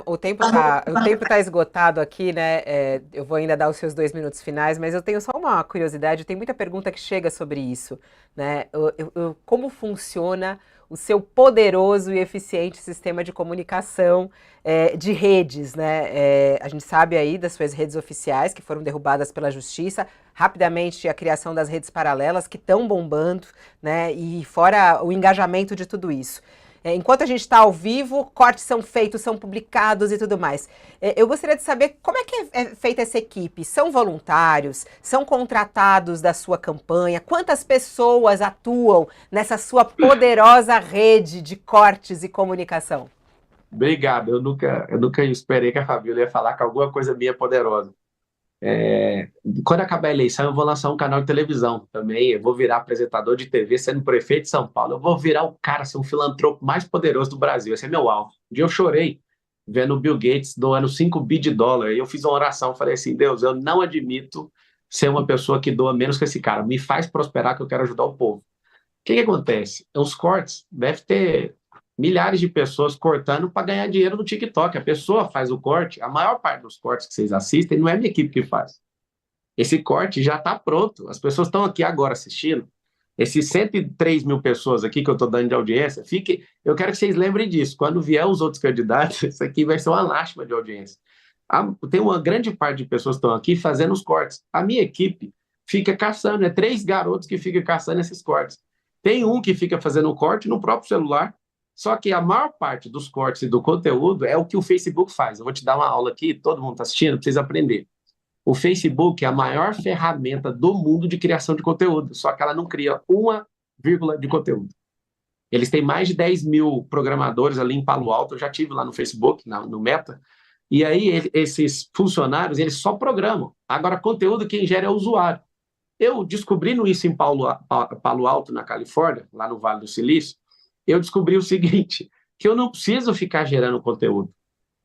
o tempo tá esgotado aqui, né? Eu vou ainda dar os seus 2 minutos finais, mas eu tenho só uma curiosidade, tem muita pergunta que chega sobre isso, né? Como funciona o seu poderoso e eficiente sistema de comunicação de redes, né? A gente sabe aí das suas redes oficiais que foram derrubadas pela justiça, rapidamente a criação das redes paralelas que estão bombando, né? E fora o engajamento de tudo isso. Enquanto a gente está ao vivo, cortes são feitos, são publicados e tudo mais. Eu gostaria de saber como é que é feita essa equipe. São voluntários? São contratados da sua campanha? Quantas pessoas atuam nessa sua poderosa rede de cortes e comunicação? Obrigado. Eu nunca esperei que a Fabíola ia falar que alguma coisa minha é poderosa. Quando acabar a eleição, eu vou lançar um canal de televisão também. Eu vou virar apresentador de TV, sendo prefeito de São Paulo. Eu vou virar o cara, ser um filantropo mais poderoso do Brasil. Esse é meu alvo. Um dia eu chorei vendo o Bill Gates doando 5 bi de dólar. E eu fiz uma oração, falei assim: Deus, eu não admito ser uma pessoa que doa menos que esse cara. Me faz prosperar, que eu quero ajudar o povo. O que acontece? Os cortes, deve ter milhares de pessoas cortando para ganhar dinheiro no TikTok. A pessoa faz o corte, a maior parte dos cortes que vocês assistem não é a minha equipe que faz. Esse corte já está pronto. As pessoas estão aqui agora assistindo. Esses 103 mil pessoas aqui que eu estou dando de audiência, eu quero que vocês lembrem disso. Quando vier os outros candidatos, isso aqui vai ser uma lástima de audiência. Tem uma grande parte de pessoas que estão aqui fazendo os cortes. A minha equipe fica caçando, 3 garotos que ficam caçando esses cortes. Tem um que fica fazendo o corte no próprio celular. Só que a maior parte dos cortes e do conteúdo é o que o Facebook faz. Eu vou te dar uma aula aqui, todo mundo está assistindo, precisa aprender. O Facebook é a maior ferramenta do mundo de criação de conteúdo, só que ela não cria uma vírgula de conteúdo. Eles têm mais de 10 mil programadores ali em Palo Alto, eu já tive lá no Facebook, no Meta, e aí esses funcionários, eles só programam. Agora, conteúdo quem gera é o usuário. Eu descobrindo isso em Palo Alto, na Califórnia, lá no Vale do Silício, eu descobri o seguinte, que eu não preciso ficar gerando conteúdo.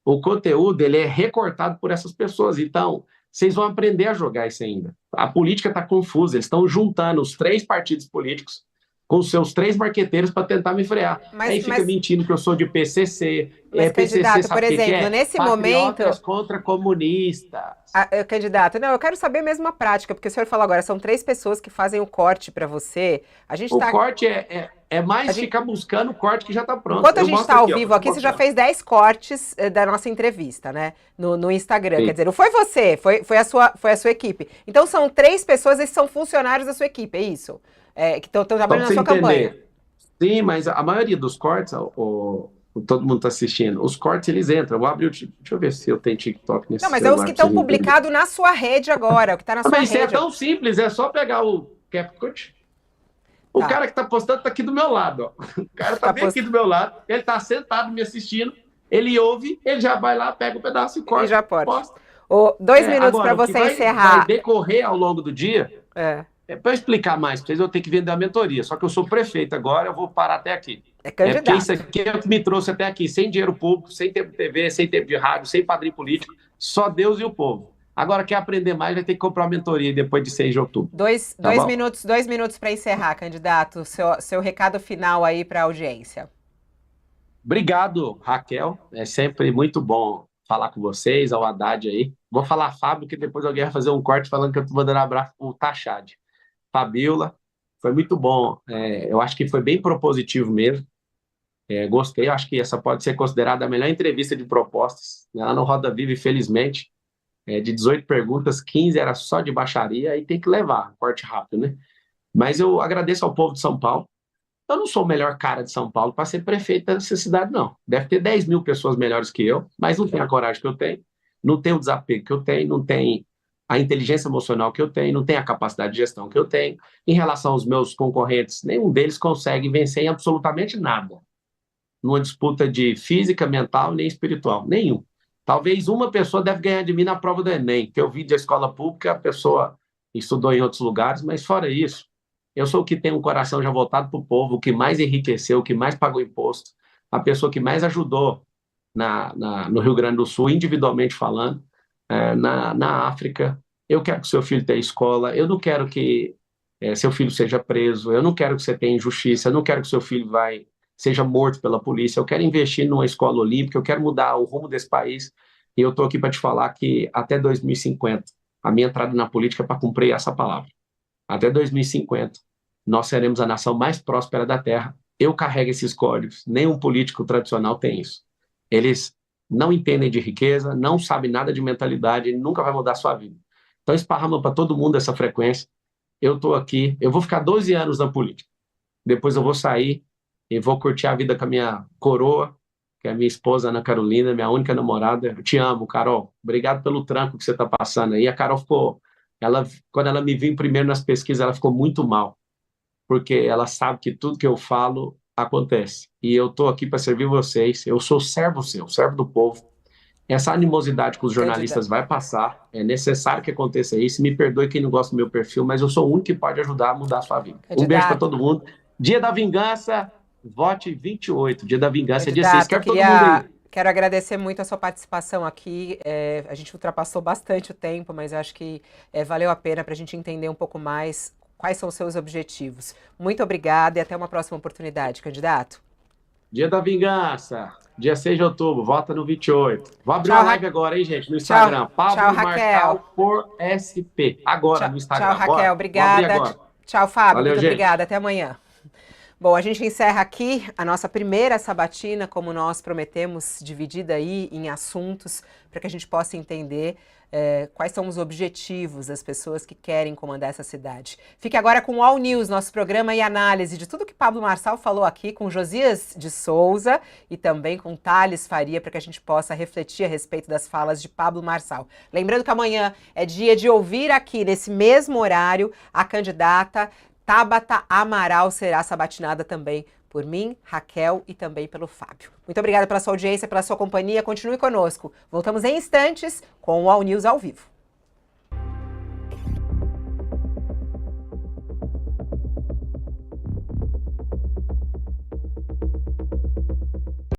O conteúdo, ele é recortado por essas pessoas. Então, vocês vão aprender a jogar isso ainda. A política está confusa, eles estão juntando os 3 partidos políticos com seus 3 marqueteiros para tentar me frear. Aí fica mentindo que eu sou de PCC. Mas, PCC, candidato, sabe por o que exemplo, é? nesse momento... Patriotas contra comunistas. Candidato, não, eu quero saber mesmo a prática, porque o senhor falou agora, são 3 pessoas que fazem o corte para você. O corte é mais ficar buscando o corte que já está pronto. Enquanto a gente está ao vivo aqui, você já fez 10 cortes da nossa entrevista, né? No Instagram. Sim. Quer dizer, não foi você, foi a sua equipe. Então são 3 pessoas, esses são funcionários da sua equipe, é isso? Que estão trabalhando na sua campanha. Sim, mas a maioria dos cortes, todo mundo está assistindo, os cortes eles entram. Eu vou abrir deixa eu ver se eu tenho TikTok nesse celular. Não, mas é os que estão publicados na sua rede agora, o que está na sua rede. Mas isso é tão simples, é só pegar o CapCut. O cara que está postando está aqui do meu lado. Ó. O cara está bem aqui do meu lado, ele está sentado me assistindo, ele ouve, ele já vai lá, pega o pedaço e corta. E já posta. 2 minutos para você encerrar. Vai decorrer ao longo do dia. Para eu explicar mais para vocês, eu tenho que vender a mentoria. Só que eu sou prefeito agora, eu vou parar até aqui. Candidato. Porque isso aqui é o que me trouxe até aqui, sem dinheiro público, sem tempo de TV, sem tempo de rádio, sem padrinho político, só Deus e o povo. Agora, quer aprender mais, vai ter que comprar uma mentoria depois de 6 de outubro. 2 minutos para encerrar, candidato. Seu recado final aí para a audiência. Obrigado, Raquel. É sempre muito bom falar com vocês, ao Haddad aí. Vou falar Fábio, que depois alguém vai fazer um corte falando que eu estou mandando abraço pro Tachad. Fabiola, foi muito bom. Eu acho que foi bem propositivo mesmo. Gostei, eu acho que essa pode ser considerada a melhor entrevista de propostas. Lá no Roda Viva, infelizmente, de 18 perguntas, 15 era só de baixaria, aí tem que levar, corte rápido, né? Mas eu agradeço ao povo de São Paulo. Eu não sou o melhor cara de São Paulo para ser prefeito dessa cidade, não. Deve ter 10 mil pessoas melhores que eu, mas não tem a coragem que eu tenho, não tem o desapego que eu tenho, não tem a inteligência emocional que eu tenho, não tem a capacidade de gestão que eu tenho. Em relação aos meus concorrentes, nenhum deles consegue vencer em absolutamente nada. Numa disputa de física, mental, nem espiritual. Nenhum. Talvez uma pessoa deve ganhar de mim na prova do Enem, que eu vim da escola pública, a pessoa estudou em outros lugares, mas fora isso, eu sou o que tem um coração já voltado para o povo, o que mais enriqueceu, o que mais pagou imposto, a pessoa que mais ajudou no Rio Grande do Sul, individualmente falando, na África. Eu quero que seu filho tenha escola, eu não quero que seu filho seja preso, eu não quero que você tenha injustiça, eu não quero que seu filho seja morto pela polícia, eu quero investir numa escola olímpica, eu quero mudar o rumo desse país, e eu estou aqui para te falar que até 2050, a minha entrada na política é para cumprir essa palavra. Até 2050, nós seremos a nação mais próspera da Terra. Eu carrego esses códigos, nenhum político tradicional tem isso. Eles não entendem de riqueza, não sabem nada de mentalidade, nunca vai mudar a sua vida. Então esparrama para todo mundo essa frequência. Eu estou aqui, eu vou ficar 12 anos na política. Depois eu vou sair e vou curtir a vida com a minha coroa, que é a minha esposa Ana Carolina, minha única namorada. Eu te amo, Carol. Obrigado pelo tranco que você está passando aí. A Carol ficou... quando ela me viu primeiro nas pesquisas, ela ficou muito mal, porque ela sabe que tudo que eu falo acontece. E eu estou aqui para servir vocês. Eu sou servo seu, servo do povo. Essa animosidade com os jornalistas vai passar. É necessário que aconteça isso. Me perdoe quem não gosta do meu perfil, mas eu sou o único que pode ajudar a mudar a sua vida. Um beijo para todo mundo. Dia da Vingança, vote 28. Dia da Vingança é dia 6. Quero todo mundo aí. Quero agradecer muito a sua participação aqui. A gente ultrapassou bastante o tempo, mas acho que valeu a pena para a gente entender um pouco mais quais são os seus objetivos. Muito obrigada e até uma próxima oportunidade, candidato. Dia da Vingança, dia 6 de outubro, vota no 28. Vou abrir uma live agora, hein, gente, no Instagram. Pablo Marçal por SP. Agora, no Instagram. Tchau, Raquel. Obrigada. Tchau, Fábio. Valeu, muito gente. Obrigada. Até amanhã. Bom, a gente encerra aqui a nossa primeira sabatina, como nós prometemos, dividida aí em assuntos, para que a gente possa entender quais são os objetivos das pessoas que querem comandar essa cidade. Fique agora com o All News, nosso programa e análise de tudo que Pablo Marçal falou aqui com Josias de Souza e também com Thales Faria, para que a gente possa refletir a respeito das falas de Pablo Marçal. Lembrando que amanhã é dia de ouvir aqui, nesse mesmo horário, a candidata Tabata Amaral será sabatinada também por mim, Raquel e também pelo Fábio. Muito obrigada pela sua audiência, pela sua companhia. Continue conosco. Voltamos em instantes com o All News ao vivo.